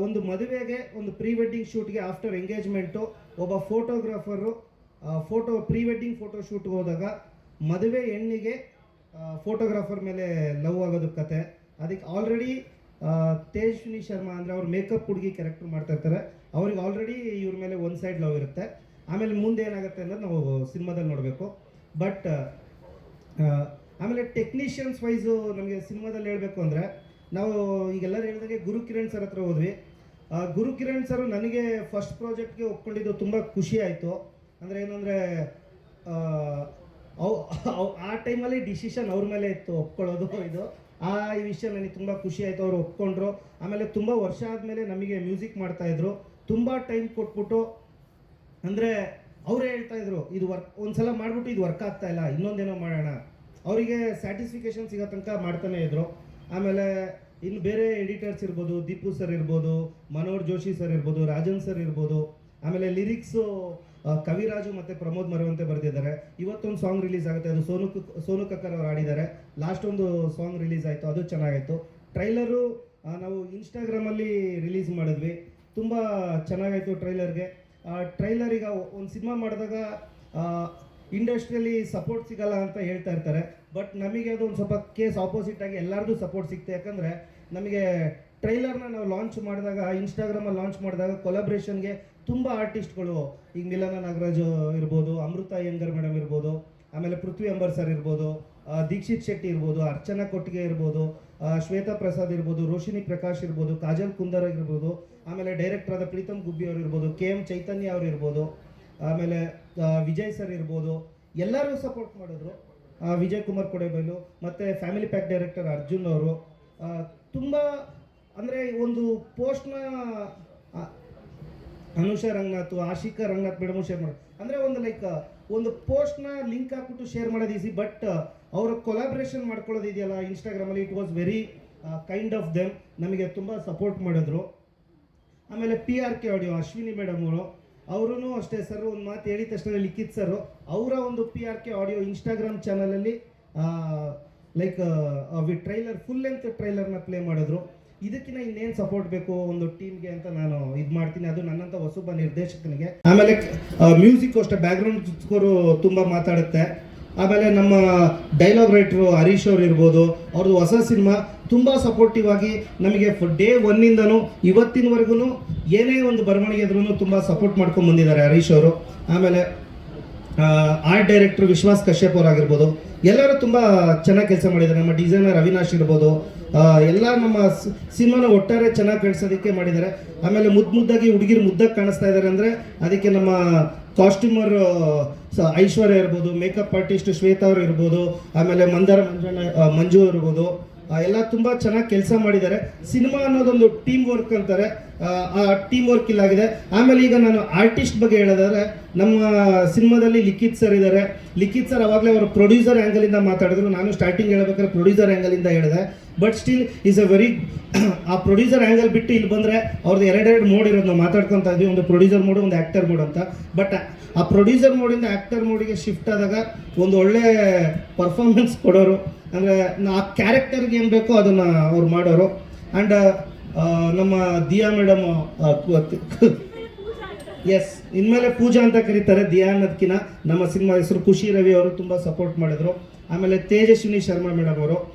ಒಂದು ಮದುವೆಗೆ, ಒಂದು ಪ್ರೀ ವೆಡ್ಡಿಂಗ್ ಶೂಟ್ಗೆ ಆಫ್ಟರ್ ಎಂಗೇಜ್ಮೆಂಟು ಒಬ್ಬ ಫೋಟೋಗ್ರಾಫರು ಪ್ರೀ ವೆಡ್ಡಿಂಗ್ ಫೋಟೋ ಶೂಟ್ಗೆ ಹೋದಾಗ ಮದುವೆ ಹೆಣ್ಣಿಗೆ ಫೋಟೋಗ್ರಾಫರ್ ಮೇಲೆ ಲವ್ ಆಗೋದು ಕತೆ. ಅದಕ್ಕೆ ಆಲ್ರೆಡಿ ತೇಜಸ್ವಿನಿ ಶರ್ಮಾ ಅಂದರೆ ಅವ್ರು ಮೇಕಪ್ ಹುಡುಗಿ ಕ್ಯಾರೆಕ್ಟರ್ ಮಾಡ್ತಾ ಇರ್ತಾರೆ. ಅವ್ರಿಗೆ ಆಲ್ರೆಡಿ ಇವ್ರ ಮೇಲೆ ಒಂದು ಸೈಡ್ ಲವ್ ಇರುತ್ತೆ. ಆಮೇಲೆ ಮುಂದೆ ಏನಾಗುತ್ತೆ ಅನ್ನೋದು ನಾವು ಸಿನಿಮಾದಲ್ಲಿ ನೋಡಬೇಕು. ಬಟ್ ಆಮೇಲೆ ಟೆಕ್ನಿಷಿಯನ್ಸ್ ವೈಸು ನಮಗೆ ಸಿನಿಮಾದಲ್ಲಿ ಹೇಳಬೇಕು ಅಂದರೆ, ನಾವು ಈಗೆಲ್ಲರೂ ಹೇಳಿದಾಗೆ ಗುರು ಕಿರಣ್ ಸರ್ ಹತ್ರ ಹೋದ್ವಿ. ಗುರು ಕಿರಣ್ ಸರ್ ನನಗೆ ಫಸ್ಟ್ ಪ್ರಾಜೆಕ್ಟ್ಗೆ ಒಪ್ಕೊಂಡಿದ್ದು ತುಂಬ ಖುಷಿ ಆಯಿತು. ಅಂದರೆ ಏನಂದರೆ ಆ ಟೈಮಲ್ಲಿ ಡಿಸಿಷನ್ ಅವ್ರ ಮೇಲೆ ಇತ್ತು ಒಪ್ಕೊಳ್ಳೋದು. ಈ ವಿಷಯ ನನಗೆ ತುಂಬ ಖುಷಿ ಆಯಿತು, ಅವರು ಒಪ್ಕೊಂಡ್ರು. ಆಮೇಲೆ ತುಂಬ ವರ್ಷ ಆದಮೇಲೆ ನಮಗೆ ಮ್ಯೂಸಿಕ್ ಮಾಡ್ತಾಯಿದ್ರು, ತುಂಬ ಟೈಮ್ ಕೊಟ್ಬಿಟ್ಟು. ಅಂದರೆ ಅವರೇ ಹೇಳ್ತಾಯಿದ್ರು ಇದು ಒಂದ್ಸಲ ಮಾಡಿಬಿಟ್ಟು ಇದು ವರ್ಕ್ ಆಗ್ತಾ ಇಲ್ಲ, ಇನ್ನೊಂದೇನೋ ಮಾಡೋಣ. ಅವರಿಗೆ ಸ್ಯಾಟಿಸ್ಫಿಕೇಷನ್ ಸಿಗೋ ತನಕ ಮಾಡ್ತಾನೆ ಇದ್ರು. ಆಮೇಲೆ ಇನ್ನು ಬೇರೆ ಎಡಿಟರ್ಸ್ ಇರ್ಬೋದು, ದೀಪು ಸರ್ ಇರ್ಬೋದು, ಮನೋಹರ್ ಜೋಶಿ ಸರ್ ಇರ್ಬೋದು, ರಾಜನ್ ಸರ್ ಇರ್ಬೋದು. ಆಮೇಲೆ ಲಿರಿಕ್ಸು ಕವಿರಾಜು ಮತ್ತು ಪ್ರಮೋದ್ ಮರವಂತೆ ಬರೆದಿದ್ದಾರೆ. ಇವತ್ತೊಂದು ಸಾಂಗ್ ರಿಲೀಸ್ ಆಗುತ್ತೆ, ಅದು ಸೋನು ಕಕ್ಕರ್ ಅವರು ಆಡಿದ್ದಾರೆ. ಲಾಸ್ಟ್ ಒಂದು ಸಾಂಗ್ ರಿಲೀಸ್ ಆಯಿತು, ಅದು ಚೆನ್ನಾಗಾಯಿತು. ಟ್ರೈಲರು ನಾವು ಇನ್ಸ್ಟಾಗ್ರಾಮಲ್ಲಿ ರಿಲೀಸ್ ಮಾಡಿದ್ವಿ, ತುಂಬ ಚೆನ್ನಾಗಾಯಿತು ಟ್ರೈಲರ್ಗೆ. ಟ್ರೈಲರ್ ಈಗ ಒಂದು ಸಿನಿಮಾ ಮಾಡಿದಾಗ ಇಂಡಸ್ಟ್ರಿಯಲ್ಲಿ ಸಪೋರ್ಟ್ ಸಿಗಲ್ಲ ಅಂತ ಹೇಳ್ತಾ ಇರ್ತಾರೆ. ಬಟ್ ನಮಗೆ ಅದು ಒಂದು ಸ್ವಲ್ಪ ಕೇಸ್ ಆಪೋಸಿಟಾಗಿ ಎಲ್ಲರದು ಸಪೋರ್ಟ್ ಸಿಕ್ತು. ಯಾಕಂದರೆ ನಮಗೆ ಟ್ರೈಲರ್ನ ನಾವು ಲಾಂಚ್ ಮಾಡಿದಾಗ, ಇನ್ಸ್ಟಾಗ್ರಾಮಲ್ಲಿ ಲಾಂಚ್ ಮಾಡಿದಾಗ ಕೊಲಾಬ್ರೇಷನ್ಗೆ ತುಂಬ ಆರ್ಟಿಸ್ಟ್ಗಳು, ಈಗ ಮಿಲನ ನಾಗರಾಜ್ ಇರ್ಬೋದು, ಅಮೃತ ಅಯ್ಯಂಗರ್ ಮೇಡಮ್ ಇರ್ಬೋದು, ಆಮೇಲೆ ಪೃಥ್ವಿ ಅಂಬರ್ ಸರ್ ಇರ್ಬೋದು, ದೀಕ್ಷಿತ್ ಶೆಟ್ಟಿ ಇರ್ಬೋದು, ಅರ್ಚನಾ ಕೊಟ್ಟಿಗೆ ಇರ್ಬೋದು, ಶ್ವೇತಾ ಪ್ರಸಾದ್ ಇರ್ಬೋದು, ರೋಶಿನಿ ಪ್ರಕಾಶ್ ಇರ್ಬೋದು, ಕಾಜಲ್ ಕುಂದರ್ ಇರ್ಬೋದು, ಆಮೇಲೆ ಡೈರೆಕ್ಟರ್ ಆದ ಪ್ರೀತಮ್ ಗುಬ್ಬಿ ಅವರು ಇರ್ಬೋದು, KM ಚೈತನ್ಯ ಅವರು ಇರ್ಬೋದು, ಆಮೇಲೆ ವಿಜಯ್ ಸರ್ ಇರ್ಬೋದು, ಎಲ್ಲರೂ ಸಪೋರ್ಟ್ ಮಾಡಿದ್ರು. ವಿಜಯ್ ಕುಮಾರ್ ಕೊಡೆಬೈಲು ಮತ್ತು ಫ್ಯಾಮಿಲಿ ಪ್ಯಾಕ್ ಡೈರೆಕ್ಟರ್ ಅರ್ಜುನ್ ಅವರು ತುಂಬ ಅಂದರೆ ಒಂದು ಪೋಸ್ಟ್ನ ಅನುಷಾ ರಂಗನಾಥ್, ಆಶಿಕಾ ರಂಗನಾಥ್ ಮೇಡಮು ಶೇರ್ ಮಾಡೋದು ಅಂದರೆ ಒಂದು ಲೈಕ್ ಒಂದು ಪೋಸ್ಟ್ನ ಲಿಂಕ್ ಹಾಕ್ಬಿಟ್ಟು ಶೇರ್ ಮಾಡೋದು ಈಸಿ, ಬಟ್ ಅವರ ಕೊಲಾಬ್ರೇಷನ್ ಮಾಡ್ಕೊಳ್ಳೋದು ಇದೆಯಲ್ಲ ಇನ್ಸ್ಟಾಗ್ರಾಮಲ್ಲಿ, it was very kind of them. ನಮಗೆ ತುಂಬ ಸಪೋರ್ಟ್ ಮಾಡಿದ್ರು. ಆಮೇಲೆ PRK ಆಡಿಯೋ ಅಶ್ವಿನಿ ಮೇಡಮ್ ಅವರು ಅಷ್ಟೇ ಸರ್, ಒಂದು ಮಾತು ಹೇಳಿದ ತಕ್ಷಣ ಲಿಖಿತ್ ಸರ್ ಅವರ ಒಂದು PRK ಆಡಿಯೋ ಇನ್ಸ್ಟಾಗ್ರಾಮ್ ಚಾನಲಲ್ಲಿ ಲೈಕ್ ಟ್ರೈಲರ್ ಫುಲ್ ಲೆಂತ್ ಟ್ರೈಲರ್ನ ಪ್ಲೇ ಮಾಡಿದ್ರು. ಇದಕ್ಕಿಂತ ಇನ್ನೇನು ಸಪೋರ್ಟ್ ಬೇಕು ಒಂದು ಟೀಮ್ಗೆ ಅಂತ ನಾನು ಇದು ಮಾಡ್ತೀನಿ, ಅದು ನನ್ನಂಥ ಹೊಸೊಬ್ಬ ನಿರ್ದೇಶಕನಿಗೆ. ಆಮೇಲೆ ಮ್ಯೂಸಿಕ್ ಅಷ್ಟೇ, ಬ್ಯಾಕ್ಗ್ರೌಂಡ್ ಸ್ಕೋರು ತುಂಬ ಮಾತಾಡುತ್ತೆ. ಆಮೇಲೆ ನಮ್ಮ ಡೈಲಾಗ್ ರೈಟ್ರು ಹರೀಶ್ ಅವ್ರು ಇರ್ಬೋದು, ಅವ್ರದ್ದು ಹೊಸ ಸಿನಿಮಾ ತುಂಬ ಸಪೋರ್ಟಿವ್ ಆಗಿ ನಮಗೆ ಡೇ ಒನ್ನಿಂದನೂ ಇವತ್ತಿನವರೆಗೂ ಏನೇ ಒಂದು ಬರವಣಿಗೆ ಇದ್ರೂ ತುಂಬ ಸಪೋರ್ಟ್ ಮಾಡ್ಕೊಂಡು ಬಂದಿದ್ದಾರೆ ಹರೀಶ್ ಅವರು. ಆಮೇಲೆ ಆರ್ಟ್ ಡೈರೆಕ್ಟ್ರು ವಿಶ್ವಾಸ್ ಕಶ್ಯಪ್ ಅವರಾಗಿರ್ಬೋದು, ಎಲ್ಲರೂ ತುಂಬ ಚೆನ್ನಾಗಿ ಕೆಲಸ ಮಾಡಿದ್ದಾರೆ. ನಮ್ಮ ಡಿಸೈನರ್ ಅವಿನಾಶ್ ಇರ್ಬೋದು, ಎಲ್ಲ ನಮ್ಮ ಸಿನಿಮಾನ ಒಟ್ಟಾರೆ ಚೆನ್ನಾಗಿ ಕಾಣಿಸೋದಕ್ಕೆ ಮಾಡಿದ್ದಾರೆ. ಆಮೇಲೆ ಮುದ್ದಾಗಿ ಹುಡುಗಿರು ಮುದ್ದಾಗಿ ಕಾಣಿಸ್ತಾ ಇದ್ದಾರೆ ಅಂದರೆ ಅದಕ್ಕೆ ನಮ್ಮ ಕಾಸ್ಟ್ಯೂಮರ್ ಐಶ್ವರ್ಯ ಇರ್ಬೋದು, ಮೇಕಪ್ ಆರ್ಟಿಸ್ಟ್ ಶ್ವೇತಾ ಅವರು ಇರ್ಬೋದು, ಆಮೇಲೆ ಮಂಜು ಇರ್ಬೋದು, ಎಲ್ಲ ತುಂಬ ಚೆನ್ನಾಗಿ ಕೆಲಸ ಮಾಡಿದ್ದಾರೆ. ಸಿನಿಮಾ ಅನ್ನೋದೊಂದು ಟೀಮ್ ವರ್ಕ್ ಅಂತಾರೆ, ಆ ಟೀಮ್ ವರ್ಕ್ ಇಲ್ಲಾಗಿದೆ. ಆಮೇಲೆ ಈಗ ನಾನು ಆರ್ಟಿಸ್ಟ್ ಬಗ್ಗೆ ಹೇಳೋದಾದ್ರೆ, ನಮ್ಮ ಸಿನಿಮಾದಲ್ಲಿ ಲಿಖಿತ್ ಸರ್ ಇದ್ದಾರೆ. ಲಿಖಿತ್ ಸರ್ ಅವಾಗಲೇ ಅವರು ಪ್ರೊಡ್ಯೂಸರ್ ಆ್ಯಂಗಲಿಂದ ಮಾತಾಡಿದ್ರು, ನಾನು ಸ್ಟಾರ್ಟಿಂಗ್ ಹೇಳ್ಬೇಕಾದ್ರೆ ಪ್ರೊಡ್ಯೂಸರ್ ಆ್ಯಂಗಲಿಂದ ಹೇಳಿದೆ. But still is a very ಆ ಪ್ರೊಡ್ಯೂಸರ್ ಆ್ಯಂಗಲ್ ಬಿಟ್ಟು ಇಲ್ಲಿ ಬಂದರೆ ಅವ್ರದ್ದು ಎರಡೆರಡು ಮೋಡ್ ಇರೋದು ನಾವು ಮಾತಾಡ್ಕೊತಾ ಇದ್ವಿ, ಒಂದು ಪ್ರೊಡ್ಯೂಸರ್ ಮೋಡು, ಒಂದು ಆ್ಯಕ್ಟರ್ ಮೋಡ್ ಅಂತ. ಬಟ್ ಆ ಪ್ರೊಡ್ಯೂಸರ್ ಮೋಡಿಂದ ಆ್ಯಕ್ಟರ್ ಮೋಡಿಗೆ ಶಿಫ್ಟ್ ಆದಾಗ ಒಂದು ಒಳ್ಳೆ ಪರ್ಫಾರ್ಮೆನ್ಸ್ ಕೊಡೋರು, ಅಂದರೆ ಆ ಕ್ಯಾರೆಕ್ಟರ್ಗೆ ಏನು ಬೇಕೋ ಅದನ್ನು ಅವ್ರು ಮಾಡೋರು. ಆ್ಯಂಡ್ ನಮ್ಮ ದಿಯಾ ಮೇಡಮ್, ಎಸ್ ಇನ್ಮೇಲೆ ಪೂಜಾ ಅಂತ ಕರೀತಾರೆ, ದಿಯಾ ಅನ್ನೋದಕ್ಕಿಂತ ನಮ್ಮ ಸಿನಿಮಾ ಹೆಸರು ಖುಷಿ ರವಿ ಅವರು ತುಂಬ ಸಪೋರ್ಟ್ ಮಾಡಿದ್ರು. ಆಮೇಲೆ ತೇಜಸ್ವಿನಿ ಶರ್ಮಾ ಮೇಡಮ್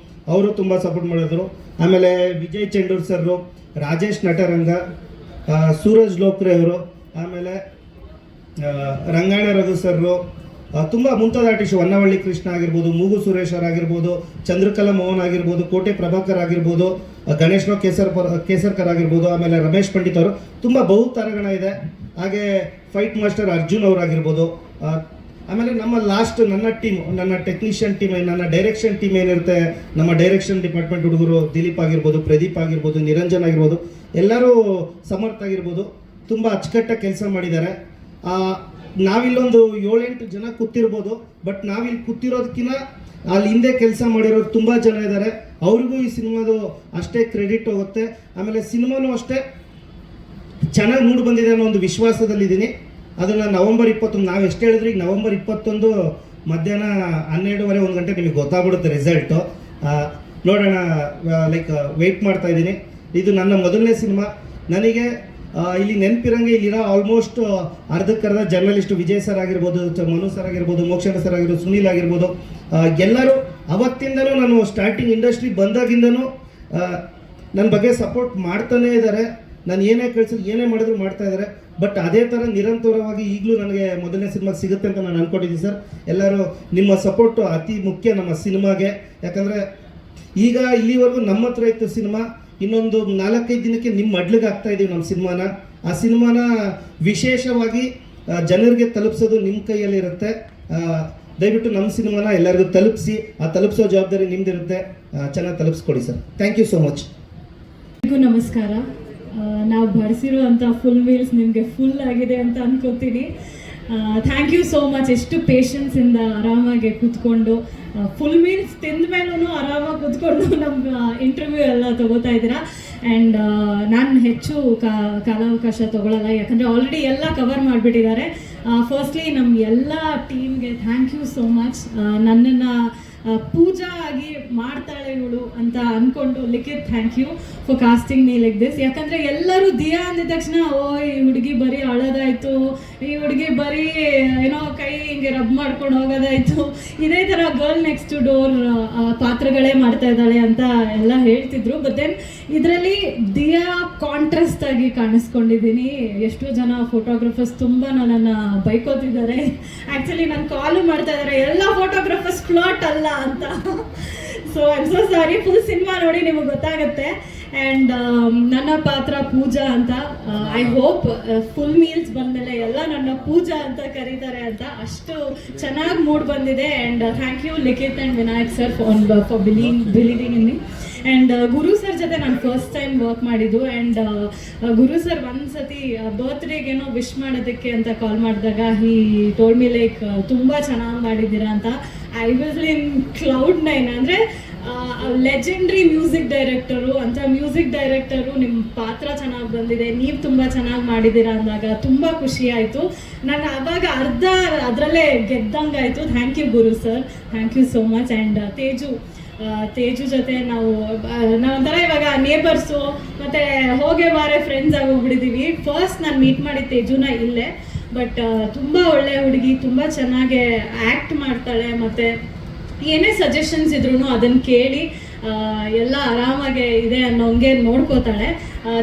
ಅವರು ತುಂಬ ಸಪೋರ್ಟ್ ಮಾಡಿದ್ರು. ಆಮೇಲೆ ವಿಜಯ್ ಚೆಂಡೂರ್ ಸರ್ರು, ರಾಜೇಶ್ ನಟರಂಗ, ಸೂರಜ್ ಲೋಕ್ರೆ ಅವರು, ಆಮೇಲೆ ರಂಗಾಯಣ ರಘು ಸರ್ರು, ತುಂಬ ಮುಂತಾದ ಆರ್ಟಿಸ್ಟ್, ಹೊನ್ನವಳ್ಳಿ ಕೃಷ್ಣ ಆಗಿರ್ಬೋದು, ಮೂಗು ಸುರೇಶ್ ಆಗಿರ್ಬೋದು, ಚಂದ್ರಕಲಾ ಮೋಹನ್ ಆಗಿರ್ಬೋದು, ಕೋಟೆ ಪ್ರಭಾಕರ್ ಆಗಿರ್ಬೋದು, ಗಣೇಶ್ರಾವ್ ಕೇಸರ್ಕರ್ ಆಗಿರ್ಬೋದು, ಆಮೇಲೆ ರಮೇಶ್ ಪಂಡಿತ್ ಅವರು, ತುಂಬ ಬಹುತಾರಗಣ ಇದೆ. ಹಾಗೆ ಫೈಟ್ ಮಾಸ್ಟರ್ ಅರ್ಜುನ್ ಅವರಾಗಿರ್ಬೋದು. ಆಮೇಲೆ ನಮ್ಮ ಲಾಸ್ಟ್ ನನ್ನ ಟೀಮ್, ನನ್ನ ಟೆಕ್ನಿಷಿಯನ್ ಟೀಮ್, ನನ್ನ ಡೈರೆಕ್ಷನ್ ಟೀಮ್ ಏನಿರುತ್ತೆ, ನಮ್ಮ ಡೈರೆಕ್ಷನ್ ಡಿಪಾರ್ಟ್ಮೆಂಟ್ ಹುಡುಗರು ದಿಲೀಪ್ ಆಗಿರ್ಬೋದು, ಪ್ರದೀಪ್ ಆಗಿರ್ಬೋದು, ನಿರಂಜನ್ ಆಗಿರ್ಬೋದು, ಎಲ್ಲರೂ ಸಮರ್ಥ ಆಗಿರ್ಬೋದು, ತುಂಬ ಅಚ್ಚುಕಟ್ಟಾಗಿ ಕೆಲಸ ಮಾಡಿದ್ದಾರೆ. ನಾವಿಲ್ಲೊಂದು 7-8 ಜನ ಕೂತಿರ್ಬೋದು, ಬಟ್ ನಾವಿಲ್ಲಿ ಕೂತಿರೋದಕ್ಕಿಂತ ಅಲ್ಲಿ ಹಿಂದೆ ಕೆಲಸ ಮಾಡಿರೋರು ತುಂಬ ಜನ ಇದ್ದಾರೆ. ಅವ್ರಿಗೂ ಈ ಸಿನಿಮಾದು ಅಷ್ಟೇ ಕ್ರೆಡಿಟ್ ಹೋಗುತ್ತೆ. ಆಮೇಲೆ ಸಿನಿಮಾನೂ ಅಷ್ಟೇ ಚೆನ್ನಾಗಿ ಮೂಡಿ ಬಂದಿದೆ ಅನ್ನೋ ಒಂದು ವಿಶ್ವಾಸದಲ್ಲಿದ್ದೀನಿ. ಅದನ್ನು ನವಂಬರ್ 21, ನಾವು ಎಷ್ಟು ಹೇಳಿದ್ರೆ ಈಗ ನವಂಬರ್ 21 ಮಧ್ಯಾಹ್ನ 12:30 1 ಗಂಟೆ ನಿಮಗೆ ಗೊತ್ತಾಗ್ಬಿಡುತ್ತೆ ರಿಸಲ್ಟು. ನೋಡೋಣ, ಲೈಕ್ ವೆಯ್ಟ್ ಮಾಡ್ತಾ ಇದ್ದೀನಿ. ಇದು ನನ್ನ ಮೊದಲನೇ ಸಿನಿಮಾ. ನನಗೆ ಇಲ್ಲಿ ನೆನಪಿರಂಗೆ ಇಲ್ಲಿರೋ ಆಲ್ಮೋಸ್ಟ್ ಅರ್ಧಕ್ಕರ್ಧ ಜರ್ನಲಿಸ್ಟು, ವಿಜಯ್ ಸರ್ ಆಗಿರ್ಬೋದು, ಮನು ಸರ್ ಆಗಿರ್ಬೋದು, ಮೋಕ್ಷಣ ಸರ್ ಆಗಿರ್ಬೋದು, ಸುನೀಲ್ ಆಗಿರ್ಬೋದು, ಎಲ್ಲರೂ ಅವತ್ತಿಂದನೂ ನಾನು ಸ್ಟಾರ್ಟಿಂಗ್ ಇಂಡಸ್ಟ್ರಿ ಬಂದಾಗಿಂದನೂ ನನ್ನ ಬಗ್ಗೆ ಸಪೋರ್ಟ್ ಮಾಡ್ತಾನೇ ಇದ್ದಾರೆ. ನಾನು ಏನೇ ಕಳಿಸಿದ್ರು ಏನೇ ಮಾಡಿದ್ರು ಮಾಡ್ತಾ ಇದ್ದಾರೆ. ಬಟ್ ಅದೇ ಥರ ನಿರಂತರವಾಗಿ ಈಗಲೂ ನನಗೆ ಮೊದಲನೇ ಸಿನಿಮಾ ಸಿಗುತ್ತೆ ಅಂತ ನಾನು ಅಂದ್ಕೊಂಡಿದ್ದೀನಿ ಸರ್. ಎಲ್ಲರೂ ನಿಮ್ಮ ಸಪೋರ್ಟು ಅತಿ ಮುಖ್ಯ ನಮ್ಮ ಸಿನಿಮಾಗೆ. ಯಾಕಂದರೆ ಈಗ ಇಲ್ಲಿವರೆಗೂ ನಮ್ಮ ಹತ್ರ ಇತ್ತು ಸಿನಿಮಾ, ಇನ್ನೊಂದು 4-5 ದಿನಕ್ಕೆ ನಿಮ್ಮ ಮಡ್ಲಿಗೆ ಆಗ್ತಾ ಇದ್ದೀವಿ ನಮ್ಮ ಸಿನಿಮಾನ. ಆ ಸಿನಿಮಾನ ವಿಶೇಷವಾಗಿ ಜನರಿಗೆ ತಲುಪಿಸೋದು ನಿಮ್ಮ ಕೈಯಲ್ಲಿರುತ್ತೆ. ದಯವಿಟ್ಟು ನಮ್ಮ ಸಿನಿಮಾನ ಎಲ್ಲರಿಗೂ ತಲುಪಿಸಿ, ಆ ತಲುಪಿಸೋ ಜವಾಬ್ದಾರಿ ನಿಮ್ದಿರುತ್ತೆ. ಚೆನ್ನಾಗಿ ತಲುಪಿಸ್ಕೊಡಿ sir. Thank you so much. ನಮಸ್ಕಾರ. ನಾವು ಬಡಿಸಿರುವಂಥ ಫುಲ್ ಮೀಲ್ಸ್ ನಿಮಗೆ ಫುಲ್ ಆಗಿದೆ ಅಂತ ಅನ್ಕೋತೀನಿ. Thank you so much. ಎಷ್ಟು ಪೇಷನ್ಸಿಂದ ಆರಾಮಾಗಿ ಕೂತ್ಕೊಂಡು ಫುಲ್ ಮೀಲ್ಸ್ ತಿಂದ ಮೇಲೂ ಆರಾಮಾಗಿ ಕೂತ್ಕೊಂಡು ನಮ್ಮ ಇಂಟರ್ವ್ಯೂ ಎಲ್ಲ ತೊಗೋತಾ ಇದ್ದೀರಾ. ಆ್ಯಂಡ್ ನಾನು ಹೆಚ್ಚು ಕಾಲಾವಕಾಶ ತೊಗೊಳ್ಳಲ್ಲ, ಯಾಕಂದರೆ ಆಲ್ರೆಡಿ ಎಲ್ಲ ಕವರ್ ಮಾಡಿಬಿಟ್ಟಿದ್ದಾರೆ. ಫಸ್ಟ್ಲಿ ನಮ್ಮ ಎಲ್ಲ ಟೀಮ್ಗೆ ಥ್ಯಾಂಕ್ ಯು ಸೋ ಮಚ್. ನನ್ನನ್ನು ಪೂಜಾ ಆಗಿ ಮಾಡ್ತಾಳೆ ಇವಳು ಅಂತ ಅಂದ್ಕೊಂಡು Likhith thank you for casting me like this. ಯಾಕಂದರೆ ಎಲ್ಲರೂ ದಿಯಾ ಅಂದಿದ ತಕ್ಷಣ ಓ ಈ ಹುಡುಗಿ ಬರೀ ಅಳೋದಾಯ್ತು ಆಯಿತು, ಈ ಹುಡುಗಿ ಬರೀ ಏನೋ ಕೈ ಹಿಂಗೆ ರಬ್ ಮಾಡ್ಕೊಂಡು ಹೋಗೋದಾಯಿತು, ಇದೇ ಥರ ಗರ್ಲ್ ನೆಕ್ಸ್ಟ್ ಡೋರ್ ಪಾತ್ರಗಳೇ ಮಾಡ್ತಾ ಇದ್ದಾಳೆ ಅಂತ ಎಲ್ಲ ಹೇಳ್ತಿದ್ರು. ಬಟ್ ದೆನ್ ಇದರಲ್ಲಿ ದಿಯಾ ಕಾಂಟ್ರಾಸ್ಟ್ ಆಗಿ ಕಾಣಿಸ್ಕೊಂಡಿದ್ದೀನಿ. ಎಷ್ಟೋ ಜನ ಫೋಟೋಗ್ರಫರ್ಸ್ ತುಂಬ ನನ್ನನ್ನು ಬೈಕೋತಿದ್ದಾರೆ. ಆ್ಯಕ್ಚುಲಿ ನಾನು ಕಾಲು ಮಾಡ್ತಾ ಇದ್ದಾರೆ, ಎಲ್ಲ ಫೋಟೋಗ್ರಫರ್ಸ್ ಫ್ಲಾಟ್ ಅಲ್ಲ ಅಂತ. So I am so sorry. Full cinema ನೋಡಿ ನಿಮಗೆ ಗೊತ್ತಾಗುತ್ತೆ. ಆ್ಯಂಡ್ ನನ್ನ ಪಾತ್ರ ಪೂಜಾ ಅಂತ. ಐ ಹೋಪ್ ಫುಲ್ ಮೀಲ್ಸ್ ಬಂದಮೇಲೆ ಎಲ್ಲ ನನ್ನ ಪೂಜಾ ಅಂತ ಕರೀತಾರೆ ಅಂತ. ಅಷ್ಟು ಚೆನ್ನಾಗಿ ಮೂಡ್ ಬಂದಿದೆ. And thank you Likhith and Vinayak sir for believing in me. And Guru sir ಜೊತೆ ನಾನು ಫಸ್ಟ್ ಟೈಮ್ ವರ್ಕ್ ಮಾಡಿದ್ದು. ಆ್ಯಂಡ್ ಗುರು ಸರ್ ಒಂದ್ಸತಿ ಬರ್ತ್ಡೇಗೇನೋ ವಿಶ್ ಮಾಡೋದಕ್ಕೆ ಅಂತ ಕಾಲ್ ಮಾಡಿದಾಗ ಹಿ ಟೋಲ್ಡ್ ಮಿ ಲೈಕ್ ತುಂಬ ಚೆನ್ನಾಗಿ ಮಾಡಿದ್ದೀರಾ ಅಂತ. I was in cloud 9. ಅಂದರೆ ಲೆಜೆಂಡ್ರಿ ಮ್ಯೂಸಿಕ್ ಡೈರೆಕ್ಟರು ಅಂತ. ಮ್ಯೂಸಿಕ್ ಡೈರೆಕ್ಟರು ನಿಮ್ಮ ಪಾತ್ರ ಚೆನ್ನಾಗಿ ಬಂದಿದೆ, ನೀವು ತುಂಬ ಚೆನ್ನಾಗಿ ಮಾಡಿದ್ದೀರಾ ಅಂದಾಗ ತುಂಬ ಖುಷಿ ಆಯಿತು. ನಾನು ಆವಾಗ ಅರ್ಧ ಅದರಲ್ಲೇ ಗೆದ್ದಂಗಾಯಿತು. Thank you Guru sir, thank you so much. And Teju ಜೊತೆ ನಾವೊಂಥರ ಇವಾಗ ನೇಬರ್ಸು ಮತ್ತು ಹೋಗೇ ಬಾರೆ ಫ್ರೆಂಡ್ಸ್ ಆಗೋಗ್ಬಿಟ್ಟಿದ್ದೀವಿ. ಫಸ್ಟ್ ನಾನು ಮೀಟ್ ಮಾಡಿದ ತೇಜುನ ಇಲ್ಲೇ. ಬಟ್ ತುಂಬ ಒಳ್ಳೆಯ ಹುಡುಗಿ, ತುಂಬ ಚೆನ್ನಾಗಿ ಆ್ಯಕ್ಟ್ ಮಾಡ್ತಾಳೆ. ಮತ್ತು ಏನೇ ಸಜೆಷನ್ಸ್ ಇದ್ರೂ ಅದನ್ನು ಕೇಳಿ ಎಲ್ಲ ಆರಾಮಾಗೆ ಇದೆ ಅನ್ನೋಂಗೆ ನೋಡ್ಕೋತಾಳೆ.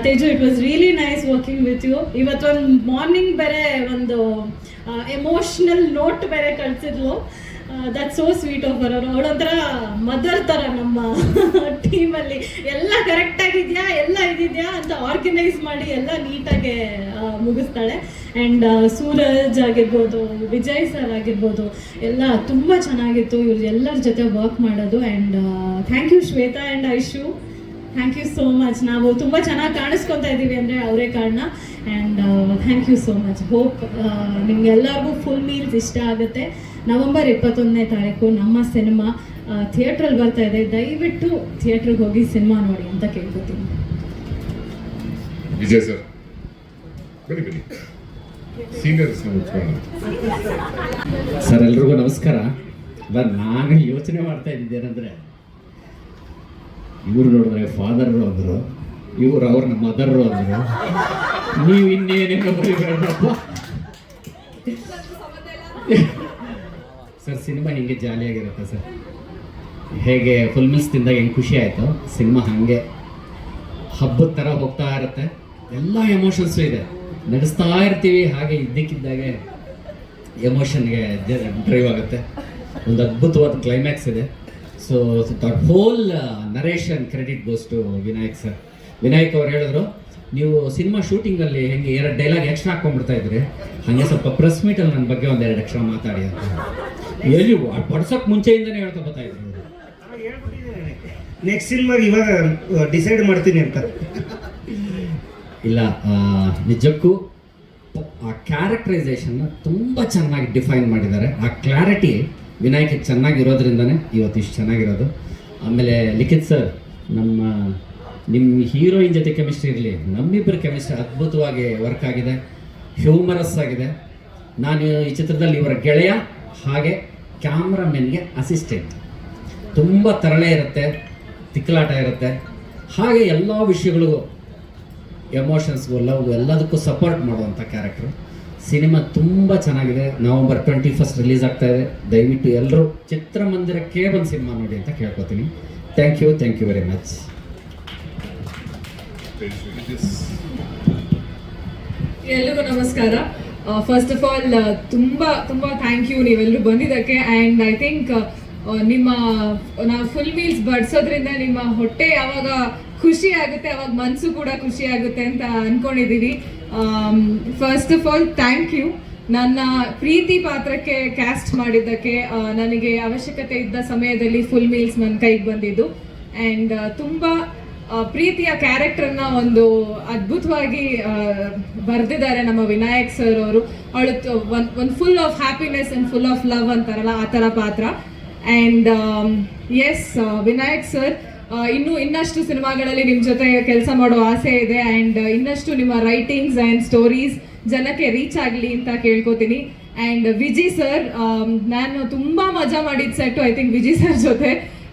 Teju, it was really nice working with you. ಇವತ್ತೊಂದು ಮಾರ್ನಿಂಗ್ ಬೇರೆ ಒಂದು ಎಮೋಷ್ನಲ್ ನೋಟ್ ಬೇರೆ ಕಳಿಸಿದ್ಲು. That so sweet of our. ಅವಳೊಂಥರ ಮದರ್ ಥರ ನಮ್ಮ ಟೀಮಲ್ಲಿ. ಎಲ್ಲ ಕರೆಕ್ಟಾಗಿದೆಯಾ, ಎಲ್ಲ ಇದಿದೆಯಾ ಅಂತ ಆರ್ಗನೈಸ್ ಮಾಡಿ ಎಲ್ಲ ನೀಟಾಗಿ ಮುಗಿಸ್ತಾಳೆ. ಆ್ಯಂಡ್ ಸೂರಜ್ ಆಗಿರ್ಬೋದು, ವಿಜಯ್ ಸರ್ ಆಗಿರ್ಬೋದು, ಎಲ್ಲ ತುಂಬ ಚೆನ್ನಾಗಿತ್ತು ಇವ್ರು ಎಲ್ಲರ ಜೊತೆ ವರ್ಕ್ ಮಾಡೋದು. And thank you Shweta and Aishu, thank you so much. ನಾವು ತುಂಬ ಚೆನ್ನಾಗಿ ಕಾಣಿಸ್ಕೊತಾ ಇದ್ದೀವಿ ಅಂದರೆ ಅವರೇ ಕಾರಣ. And thank you so much. Hope ನಿಮಗೆಲ್ಲರಿಗೂ ಫುಲ್ ಮೀಲ್ಸ್ ಇಷ್ಟ ಆಗುತ್ತೆ. ನವೆಂಬರ್ 21ನೇ ತಾರೀಕು ನಮ್ಮ ಸಿನಿಮಾ ಥಿಯೇಟ್ರಲ್ಲಿ ಬರ್ತಾ ಇದೆ. ದಯವಿಟ್ಟು ಥಿಯೇಟ್ರಿಗೆ ಹೋಗಿ ಸಿನಿಮಾ ನೋಡಿ ಅಂತ ಕೇಳ್ಕೊತೀನಿ. ವಿಜಯ್ ಸರ್ ಬನ್ನಿ ಬನ್ನಿ, ಸೀನಿಯರ್ಸ್ ಸರ್ ಎಲ್ರಿಗೂ ನಮಸ್ಕಾರ. ನಾನು ಯೋಚನೆ ಮಾಡ್ತಾ ಇದ್ದೇನೆಂದರೆ, ಇವರು ನೋಡಿದ್ರೆ ಫಾದರ್ರು ಅಂದರು, ಇವರು ಅವ್ರನ್ನ ಮದರ್ರು ಅಂದರು, ನೀವು ಇನ್ನೇನೇನೋ ಬರೀಬೇಡಪ್ಪ. ಸರ್ ಸಿನಿಮಾ ಹಿಂಗೆ ಜಾಲಿಯಾಗಿರುತ್ತೆ ಸರ್. ಹೇಗೆ ಫುಲ್ ಮಿಲ್ಸ್ ತಿಂದಾಗ ಹೆಂಗೆ ಖುಷಿ ಆಯಿತು, ಸಿನಿಮಾ ಹಾಗೆ ಹಬ್ಬದ ಥರ ಹೋಗ್ತಾ ಇರುತ್ತೆ. ಎಲ್ಲ ಎಮೋಷನ್ಸು ಇದೆ, ನಡೆಸ್ತಾ ಇರ್ತೀವಿ. ಹಾಗೆ ಇದ್ದಕ್ಕಿದ್ದಾಗೆ ಎಮೋಷನ್ಗೆ ಡ್ರೈವ್ ಆಗುತ್ತೆ. ಒಂದು ಅದ್ಭುತವಾದ ಕ್ಲೈಮ್ಯಾಕ್ಸ್ ಇದೆ. So that whole narration credit goes to Vinayak sir. Vinayak ಅವ್ರು ಹೇಳಿದ್ರು, ನೀವು ಸಿನಿಮಾ ಶೂಟಿಂಗಲ್ಲಿ ಹೆಂಗೆ 2 ಡೈಲಾಗ್ ಎಕ್ಸ್ಟ್ರಾ ಹಾಕ್ಕೊಂಡ್ಬಿಡ್ತಾ ಇದ್ರಿ, ಹಾಗೆ ಸ್ವಲ್ಪ ಪ್ರೆಸ್ ಮೀಟಲ್ಲಿ ನನ್ನ ಬಗ್ಗೆ 1-2 ಅಕ್ಷರ ಮಾತಾಡಿ ಅಂತ ಎಲ್ಲಿ ಬಡ್ಸೋಕ್ಕೆ ಮುಂಚೆಯಿಂದನೇ ಹೇಳ್ತಾ ಬರ್ತಾ ಇದ್ರು. ನೆಕ್ಸ್ಟ್ ಸಿನಿಮಾಗೆ ಇವಾಗ ಡಿಸೈಡ್ ಮಾಡ್ತೀನಿ ಅಂತ. ಇಲ್ಲ, ನಿಜಕ್ಕೂ ಆ ಕ್ಯಾರೆಕ್ಟರೈಸೇಷನ್ನ ತುಂಬ ಚೆನ್ನಾಗಿ ಡಿಫೈನ್ ಮಾಡಿದ್ದಾರೆ. ಆ ಕ್ಲಾರಿಟಿ ವಿನಾಯಕ್ ಚೆನ್ನಾಗಿರೋದ್ರಿಂದನೇ ಇವತ್ತು ಇಷ್ಟು ಚೆನ್ನಾಗಿರೋದು. ಆಮೇಲೆ ಲಿಖಿತ್ ಸರ್, ನಿಮ್ಮ ಹೀರೋಯಿನ್ ಜೊತೆ ಕೆಮಿಸ್ಟ್ರಿ ಇರಲಿ, ನಮ್ಮಿಬ್ಬರ ಕೆಮಿಸ್ಟ್ರಿ ಅದ್ಭುತವಾಗಿ ವರ್ಕ್ ಆಗಿದೆ, ಹ್ಯೂಮರಸ್ ಆಗಿದೆ. ನಾನು ಈ ಚಿತ್ರದಲ್ಲಿ ಇವರ ಗೆಳೆಯ, ಹಾಗೆ ಕ್ಯಾಮ್ರಾಮೆನ್ಗೆ ಅಸಿಸ್ಟೆಂಟ್. ತುಂಬ ತರಳೆ ಇರುತ್ತೆ, ತಿಕ್ಕಲಾಟ ಇರುತ್ತೆ, ಹಾಗೆ ಎಲ್ಲ ವಿಷಯಗಳಿಗೂ ಎಮೋಷನ್ಸ್ಗೂ ಲವ್ಗೂ ಎಲ್ಲದಕ್ಕೂ ಸಪೋರ್ಟ್ ಮಾಡುವಂಥ ಕ್ಯಾರೆಕ್ಟ್ರು. ಸಿನಿಮಾ ತುಂಬ ಚೆನ್ನಾಗಿದೆ. ನವೆಂಬರ್ 21 ರಿಲೀಸ್ ಆಗ್ತಾ ಇದೆ. ದಯವಿಟ್ಟು ಎಲ್ಲರೂ ಚಿತ್ರಮಂದಿರಕ್ಕೆ ಬಂದು ಸಿನಿಮಾ ನೋಡಿ ಅಂತ ಕೇಳ್ಕೊತೀನಿ. Thank you very much. ಎಲ್ರಿಗೂ ನಮಸ್ಕಾರ. ಫಸ್ಟ್ ಆಫ್ ಆಲ್ ತುಂಬ ಥ್ಯಾಂಕ್ ಯು ನೀವೆಲ್ಲರೂ ಬಂದಿದ್ದಕ್ಕೆ. ಆ್ಯಂಡ್ ಐ ಥಿಂಕ್ ನಾವು ಫುಲ್ ಮೀಲ್ಸ್ ಬಡಿಸೋದ್ರಿಂದ ನಿಮ್ಮ ಹೊಟ್ಟೆ ಯಾವಾಗ ಖುಷಿ ಆಗುತ್ತೆ ಅವಾಗ ಮನಸ್ಸು ಕೂಡ ಖುಷಿ ಆಗುತ್ತೆ ಅಂತ ಅಂದ್ಕೊಂಡಿದ್ದೀವಿ. First of all thank you ನನ್ನ ಪ್ರೀತಿ ಪಾತ್ರಕ್ಕೆ ಕ್ಯಾಸ್ಟ್ ಮಾಡಿದ್ದಕ್ಕೆ. ನನಗೆ ಅವಶ್ಯಕತೆ ಇದ್ದ ಸಮಯದಲ್ಲಿ ಫುಲ್ ಮೀಲ್ಸ್ ನನ್ನ ಕೈಗೆ ಬಂದಿದ್ದು. ಆ್ಯಂಡ್ ತುಂಬ ಪ್ರೀತಿಯ ಕ್ಯಾರೆಕ್ಟರ್ನ ಒಂದು ಅದ್ಭುತವಾಗಿ ಬರೆದಿದ್ದಾರೆ ನಮ್ಮ ವಿನಾಯಕ್ ಸರ್ ಅವರು. ಅವಳು ಒಂದು full of happiness and full of love ಅಂತಾರಲ್ಲ, ಆ ಥರ ಪಾತ್ರ. ಆ್ಯಂಡ್ ಎಸ್ ವಿನಾಯಕ್ ಸರ್, ಇನ್ನಷ್ಟು ಸಿನಿಮಾಗಳಲ್ಲಿ ನಿಮ್ಮ ಜೊತೆ ಕೆಲಸ ಮಾಡೋ ಆಸೆ ಇದೆ. ಆ್ಯಂಡ್ ಇನ್ನಷ್ಟು ನಿಮ್ಮ ರೈಟಿಂಗ್ಸ್ ಆ್ಯಂಡ್ ಸ್ಟೋರೀಸ್ ಜನಕ್ಕೆ ರೀಚ್ ಆಗಲಿ ಅಂತ ಕೇಳ್ಕೊತೀನಿ. ಆ್ಯಂಡ್ ವಿಜಯ್ ಸರ್, ನಾನು ತುಂಬ ಮಜಾ ಮಾಡಿದ set I think Vijay sir ಜೊತೆ.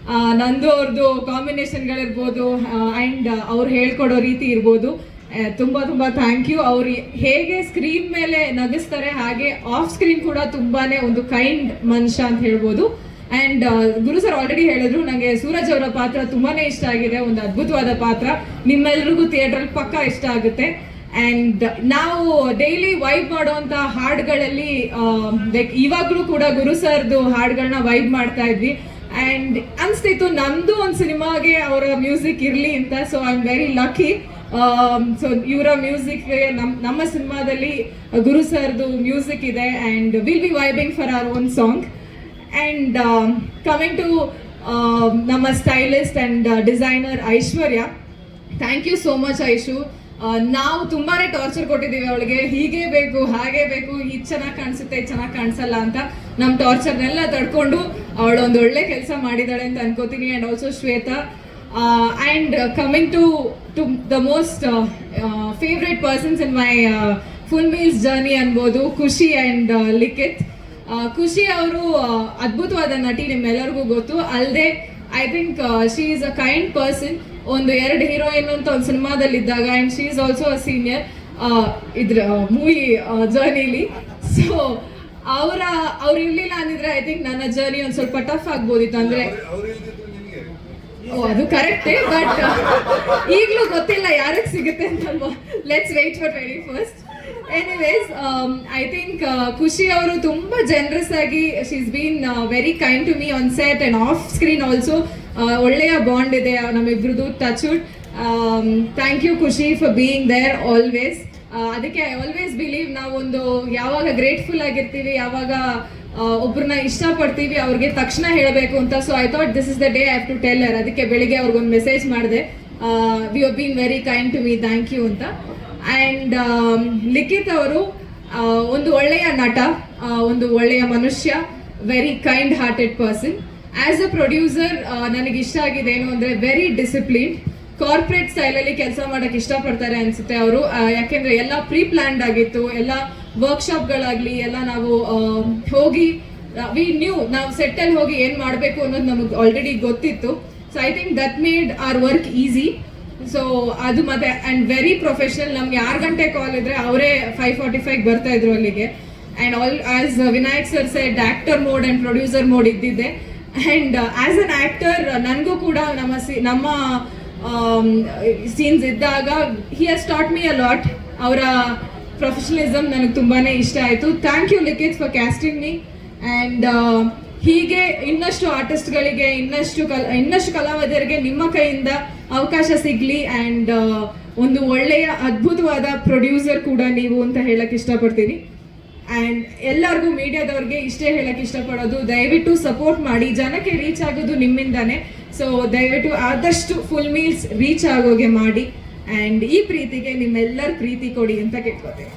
ನಂದು ಅವ್ರದ್ದು ಕಾಂಬಿನೇಷನ್ಗಳಿರ್ಬೋದು ಆ್ಯಂಡ್ ಅವ್ರು ಹೇಳ್ಕೊಡೋ ರೀತಿ ಇರ್ಬೋದು. ತುಂಬ ತುಂಬ ಥ್ಯಾಂಕ್ ಯು. ಅವ್ರು ಹೇಗೆ ಸ್ಕ್ರೀನ್ ಮೇಲೆ ನಗಿಸ್ತಾರೆ ಹಾಗೆ ಆಫ್ ಸ್ಕ್ರೀನ್ ಕೂಡ ತುಂಬಾನೇ ಒಂದು ಕೈಂಡ್ ಮನುಷ್ಯ ಅಂತ ಹೇಳ್ಬೋದು. ಆ್ಯಂಡ್ ಗುರು ಸರ್ ಆಲ್ರೆಡಿ ಹೇಳಿದ್ರು, ನನಗೆ ಸೂರಜ್ ಅವರ ಪಾತ್ರ ತುಂಬಾನೇ ಇಷ್ಟ ಆಗಿದೆ, ಒಂದು ಅದ್ಭುತವಾದ ಪಾತ್ರ, ನಿಮ್ಮೆಲ್ರಿಗೂ ಥಿಯೇಟ್ರಲ್ಲಿ ಪಕ್ಕಾ ಇಷ್ಟ ಆಗುತ್ತೆ. ಆ್ಯಂಡ್ ನಾವು ಡೈಲಿ ವೈಬ್ ಮಾಡುವಂಥ ಹಾಡುಗಳಲ್ಲಿ ಲೈಕ್ ಇವಾಗಲೂ ಕೂಡ ಗುರು ಸರ್ದು ಹಾಡುಗಳನ್ನ ವೈಬ್ ಮಾಡ್ತಾ ಇದ್ವಿ. ಆ್ಯಂಡ್ ಅನಿಸ್ತಿತ್ತು ನಮ್ಮದು ಒಂದು ಸಿನಿಮಾಗೆ ಅವರ ಮ್ಯೂಸಿಕ್ ಇರಲಿ ಅಂತ. So I am very lucky. So ಇವರ ಮ್ಯೂಸಿಕ್ಗೆ ನಮ್ಮ ಸಿನಿಮಾದಲ್ಲಿ ಗುರು ಸರ್ದು ಮ್ಯೂಸಿಕ್ ಇದೆ and will be vibing for our own song. And coming to ನಮ್ಮ stylist and designer Aishwarya, thank you so much Aishu. ನಾವು ತುಂಬಾನೇ ಟಾರ್ಚರ್ ಕೊಟ್ಟಿದ್ದೀವಿ ಅವಳಿಗೆ, ಹೀಗೆ ಬೇಕು ಹಾಗೆ ಬೇಕು, ಇದು ಚೆನ್ನಾಗಿ ಕಾಣಿಸುತ್ತೆ ಇದು ಚೆನ್ನಾಗಿ ಕಾಣಿಸಲ್ಲ ಅಂತ. ನಮ್ಮ ಟಾರ್ಚರ್ನೆಲ್ಲ ತಡ್ಕೊಂಡು ಅವಳು ಒಂದು ಒಳ್ಳೆ ಕೆಲಸ ಮಾಡಿದ್ದಾಳೆ ಅಂತ ಅನ್ಕೋತೀನಿ. And also Shweta. And coming to the most favourite persons in my Full meals journey ಅನ್ಬೋದು, ಖುಷಿ ಆ್ಯಂಡ್ ಲಿಖಿತ್. ಖುಷಿ ಅವರು ಅದ್ಭುತವಾದ ನಟಿ, ನಿಮ್ಮೆಲ್ಲರಿಗೂ ಗೊತ್ತು. ಅಲ್ಲದೆ I think she is a kind person. ಒಂದು 2 ಹೀರೋಯಿನ್ ಅಂತ ಒಂದು ಸಿನಿಮಾದಲ್ಲಿ ಇದ್ದಾಗ, and she is also a senior ಇದ್ರ ಮೂವಿ ಜರ್ನಿಲಿ. ಸೊ ಅವ್ರು ಇರಲಿಲ್ಲ ಅಂದಿದ್ರೆ ಐ ಥಿಂಕ್ ನನ್ನ ಜರ್ನಿ ಒಂದು ಸ್ವಲ್ಪ ಟಫ್ ಆಗ್ಬೋದಿತ್ತು. ಅಂದರೆ ಅದು ಕರೆಕ್ಟೇ, ಬಟ್ ಈಗಲೂ ಗೊತ್ತಿಲ್ಲ ಯಾರಿಗೆ ಸಿಗುತ್ತೆ ಅಂತಲ್ವಾ. Let's wait for 21st. Anyways, I think Khushi ಅವರು ತುಂಬ ಜನರಸ್ ಆಗಿ, she is been very kind to me on set and off screen also. ಒಳ್ಳೆಯ ಬಾಂಡ್ ಇದೆ ನಮ್ಮಿಬ್ರದ್ದು, touch wood. Thank you Khushi for being there always. ಅದಕ್ಕೆ ಐ ಆಲ್ವೇಸ್ ಬಿಲೀವ್ ನಾವೊಂದು ಯಾವಾಗ grateful ಆಗಿರ್ತೀವಿ, ಯಾವಾಗ ಒಬ್ಬರನ್ನ ಇಷ್ಟಪಡ್ತೀವಿ ಅವ್ರಿಗೆ ತಕ್ಷಣ ಹೇಳಬೇಕು ಅಂತ. So I thought this is the day I have to tell her. ಅದಕ್ಕೆ ಬೆಳಿಗ್ಗೆ ಅವ್ರಿಗೊಂದು ಮೆಸೇಜ್ ಮಾಡಿದೆ, we have been very kind to me, thank you ಅಂತ. ಆ್ಯಂಡ್ ಲಿಖಿತ್ ಅವರು ಒಂದು ಒಳ್ಳೆಯ ನಟ, ಒಂದು ಒಳ್ಳೆಯ ಮನುಷ್ಯ, very kind hearted person. As a producer ನನಗೆ ಇಷ್ಟ ಆಗಿದೆ ಏನು ಅಂದರೆ ವೆರಿ ಡಿಸಿಪ್ಲಿನ್ಡ್, ಕಾರ್ಪೊರೇಟ್ ಸ್ಟೈಲಲ್ಲಿ ಕೆಲಸ ಮಾಡೋಕ್ಕೆ ಇಷ್ಟಪಡ್ತಾರೆ ಅನಿಸುತ್ತೆ ಅವರು. ಯಾಕೆಂದರೆ ಎಲ್ಲ ಪ್ರೀ ಪ್ಲ್ಯಾನ್ಡ್ ಆಗಿತ್ತು, ಎಲ್ಲ ವರ್ಕ್ಶಾಪ್ಗಳಾಗಲಿ ಎಲ್ಲ ನಾವು ಹೋಗಿ ವಿ ನ್ಯೂ ನಾವು ಸೆಟ್ಟಲ್ಲಿ ಹೋಗಿ ಏನು ಮಾಡಬೇಕು ಅನ್ನೋದು ನಮಗೆ ಆಲ್ರೆಡಿ ಗೊತ್ತಿತ್ತು. So I think that made our work easy. So ಅದು ಮತ್ತೆ ಆ್ಯಂಡ್ ವೆರಿ ಪ್ರೊಫೆಷನಲ್. ನಮ್ಗೆ 6 ಗಂಟೆ ಕಾಲ್ ಇದ್ರೆ ಅವರೇ 5:45 ಬರ್ತಾ ಇದ್ರು ಅಲ್ಲಿಗೆ. And as Vinayak sir said, actor mode and producer mode ಇದ್ದಿದ್ದೆ. ಆ್ಯಂಡ್ ಆ್ಯಸ್ ಅನ್ ಆ್ಯಕ್ಟರ್ ನನಗೂ ಕೂಡ ನಮ್ಮ ಸೀನ್ಸ್ ಇದ್ದಾಗ he has taught me a lot. ಅವರ ಪ್ರೊಫೆಷನಲಿಸಮ್ ನನಗೆ ತುಂಬಾ ಇಷ್ಟ ಆಯಿತು. Thank you Likhith for casting me. And ಹೀಗೆ ಇನ್ನಷ್ಟು ಆರ್ಟಿಸ್ಟ್ಗಳಿಗೆ, ಇನ್ನಷ್ಟು ಕಲಾವಿದರಿಗೆ ನಿಮ್ಮ ಕೈಯಿಂದ ಅವಕಾಶ ಸಿಗಲಿ. ಆ್ಯಂಡ್ ಒಂದು ಒಳ್ಳೆಯ ಅದ್ಭುತವಾದ ಪ್ರೊಡ್ಯೂಸರ್ ಕೂಡ ನೀವು ಅಂತ ಹೇಳಕ್ಕೆ ಇಷ್ಟಪಡ್ತೀನಿ. ಆ್ಯಂಡ್ ಎಲ್ಲರಿಗೂ ಮೀಡಿಯಾದವ್ರಿಗೆ ಇಷ್ಟೇ ಹೇಳಕ್ಕೆ ಇಷ್ಟಪಡೋದು, ದಯವಿಟ್ಟು ಸಪೋರ್ಟ್ ಮಾಡಿ. ಜನಕ್ಕೆ ರೀಚ್ ಆಗೋದು ನಿಮ್ಮಿಂದಾನೆ. ಸೊ ದಯವಿಟ್ಟು ಆದಷ್ಟು ಫುಲ್ ಮೀಲ್ಸ್ ರೀಚ್ ಆಗೋಗೆ ಮಾಡಿ. ಆ್ಯಂಡ್ ಈ ಪ್ರೀತಿಗೆ ನಿಮ್ಮೆಲ್ಲರ ಪ್ರೀತಿ ಕೊಡಿ ಅಂತ ಕೇಳ್ಕೊತೀನಿ.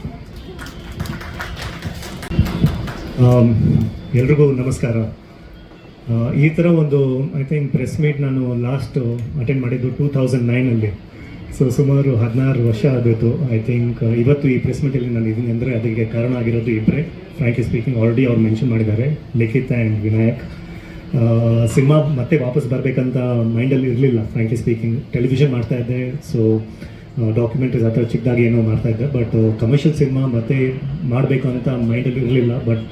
ಎಲ್ರಿಗೂ ನಮಸ್ಕಾರ. ಈ ಥರ ಒಂದು ಐ ಥಿಂಕ್ ಪ್ರೆಸ್ ಮೀಟ್ ನಾನು ಲಾಸ್ಟ್ ಅಟೆಂಡ್ ಮಾಡಿದ್ದು 2009ಅಲ್ಲಿ. ಸೊ ಸುಮಾರು 16 ವರ್ಷ ಆಗೋಯ್ತು. ಐ ಥಿಂಕ್ ಇವತ್ತು ಈ ಪ್ರೆಸ್ ಮೀಟಲ್ಲಿ ನಾನು ಇದ್ದೀನಿ ಅಂದರೆ ಅದಕ್ಕೆ ಕಾರಣ ಆಗಿರೋದು ಇಬ್ಬರೇ. ಫ್ರಾಂಕ್ಲಿ ಸ್ಪೀಕಿಂಗ್, ಆಲ್ರೆಡಿ ಅವ್ರು ಮೆನ್ಷನ್ ಮಾಡಿದ್ದಾರೆ, ಲಿಖಿತ್ ಆ್ಯಂಡ್ ವಿನಾಯಕ್. ಸಿನಿಮಾ ಮತ್ತೆ ವಾಪಸ್ ಬರಬೇಕಂತ ಮೈಂಡಲ್ಲಿ ಇರಲಿಲ್ಲ ಫ್ರಾಂಕ್ಲಿ ಸ್ಪೀಕಿಂಗ್. ಟೆಲಿವಿಷನ್ ಮಾಡ್ತಾಯಿದ್ದೆ, ಸೊ ಡಾಕ್ಯುಮೆಂಟ್ರೀಸ್ ಆ ಥರ ಚಿಕ್ಕದಾಗಿ ಏನೋ ಮಾಡ್ತಾಯಿದ್ದೆ. ಬಟ್ ಕಮರ್ಷಿಯಲ್ ಸಿನಿಮಾ ಮತ್ತೆ ಮಾಡಬೇಕು ಅಂತ ಮೈಂಡಲ್ಲಿ ಇರಲಿಲ್ಲ. ಬಟ್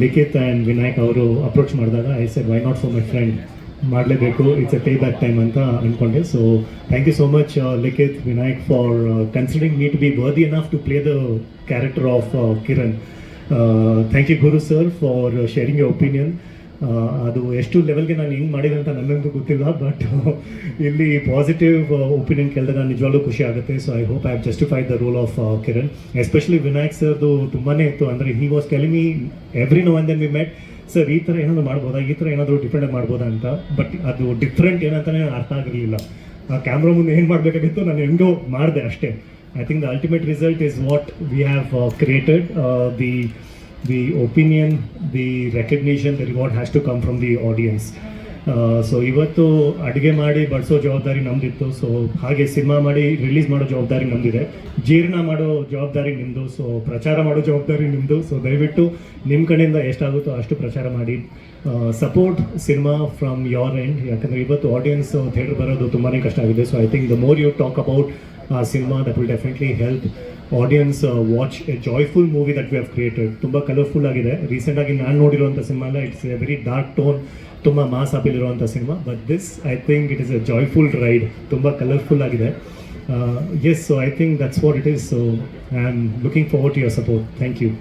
ಲಿಖಿತ್ ಆ್ಯಂಡ್ ವಿನಾಯಕ್ ಅವರು ಅಪ್ರೋಚ್ ಮಾಡಿದಾಗ I said why not for my friend, ಮಾಡಲೇಬೇಕು, it's a pay back time ಅಂತ ಅಂದ್ಕೊಂಡೆ. So thank you so much Likhith, Vinayak for considering me to be worthy enough to play the character of Kiran. Thank you Guru sir for sharing your opinion. ಅದು ಎಷ್ಟು ಲೆವೆಲ್ಗೆ ನಾನು ಹೆಂಗೆ ಮಾಡಿದೆ ಅಂತ ನನಗಂತೂ ಗೊತ್ತಿಲ್ಲ, ಬಟ್ ಇಲ್ಲಿ ಪಾಸಿಟಿವ್ ಒಪಿನಿಯನ್ ಕೇಳಿದಾಗ ನಿಜವಾಗ್ಲೂ ಖುಷಿ ಆಗುತ್ತೆ. So I hope I have justified the role of Kiran. Especially Vinayak ಸರ್ದು ತುಂಬಾ ಇತ್ತು. ಅಂದರೆ he was telling me every now and then we met, sir ಈ ಥರ ಏನಾದರೂ ಮಾಡ್ಬೋದಾ, ಈ ಥರ ಏನಾದರೂ ಡಿಫ್ರೆಂಟಾಗಿ ಮಾಡ್ಬೋದಾ ಅಂತ. ಬಟ್ ಅದು ಡಿಫ್ರೆಂಟ್ ಏನಂತಲೇ ಅರ್ಥ ಆಗಿರಲಿಲ್ಲ. ಆ ಕ್ಯಾಮ್ರಾ ಮುಂದೆ ಏನು ಮಾಡಬೇಕಾಗಿತ್ತು ನಾನು ಹೆಂಗೋ ಮಾಡಿದೆ ಅಷ್ಟೇ. I think the ultimate result is what we have created. The opinion, the recognition, the reward has to come from the audience. So ಇವತ್ತು ಅಡುಗೆ ಮಾಡಿ ಬಡಿಸೋ ಜವಾಬ್ದಾರಿ ನಮ್ಮದಿತ್ತು. ಸೊ ಹಾಗೆ ಸಿನಿಮಾ ಮಾಡಿ ರಿಲೀಸ್ ಮಾಡೋ ಜವಾಬ್ದಾರಿ ನಮ್ಮದಿದೆ. ಜೀರ್ಣ ಮಾಡೋ ಜವಾಬ್ದಾರಿ ನಿಮ್ಮದು. ಸೊ ಪ್ರಚಾರ ಮಾಡೋ ಜವಾಬ್ದಾರಿ ನಿಮ್ಮದು. ಸೊ ದಯವಿಟ್ಟು ನಿಮ್ಮ ಕಡೆಯಿಂದ ಎಷ್ಟಾಗುತ್ತೋ ಅಷ್ಟು ಪ್ರಚಾರ ಮಾಡಿ. Support cinema from your end. ಯಾಕಂದರೆ ಇವತ್ತು ಆಡಿಯನ್ಸ್ ಥಿಯೇಟರ್ ಬರೋದು ತುಂಬಾ ಕಷ್ಟ ಆಗಿದೆ. So I think the more you talk about cinema that will definitely help audience watch a joyful movie that we have created. ತುಂಬ ಕಲರ್ಫುಲ್ ಆಗಿದೆ. ರೀಸೆಂಟಾಗಿ ನಾನು ನೋಡಿರುವಂಥ ಸಿನಿಮಾ ಅಲ್ಲ, it's a very dark tone, ತುಂಬ ಮಾಸ್ ಆಪಿಲ್ ಇರುವಂಥ cinema. But this I think it is a joyful ride. ತುಂಬ colourful ಆಗಿದೆ. S, so I think that's what it is. So I am looking forward to your support. Thank you.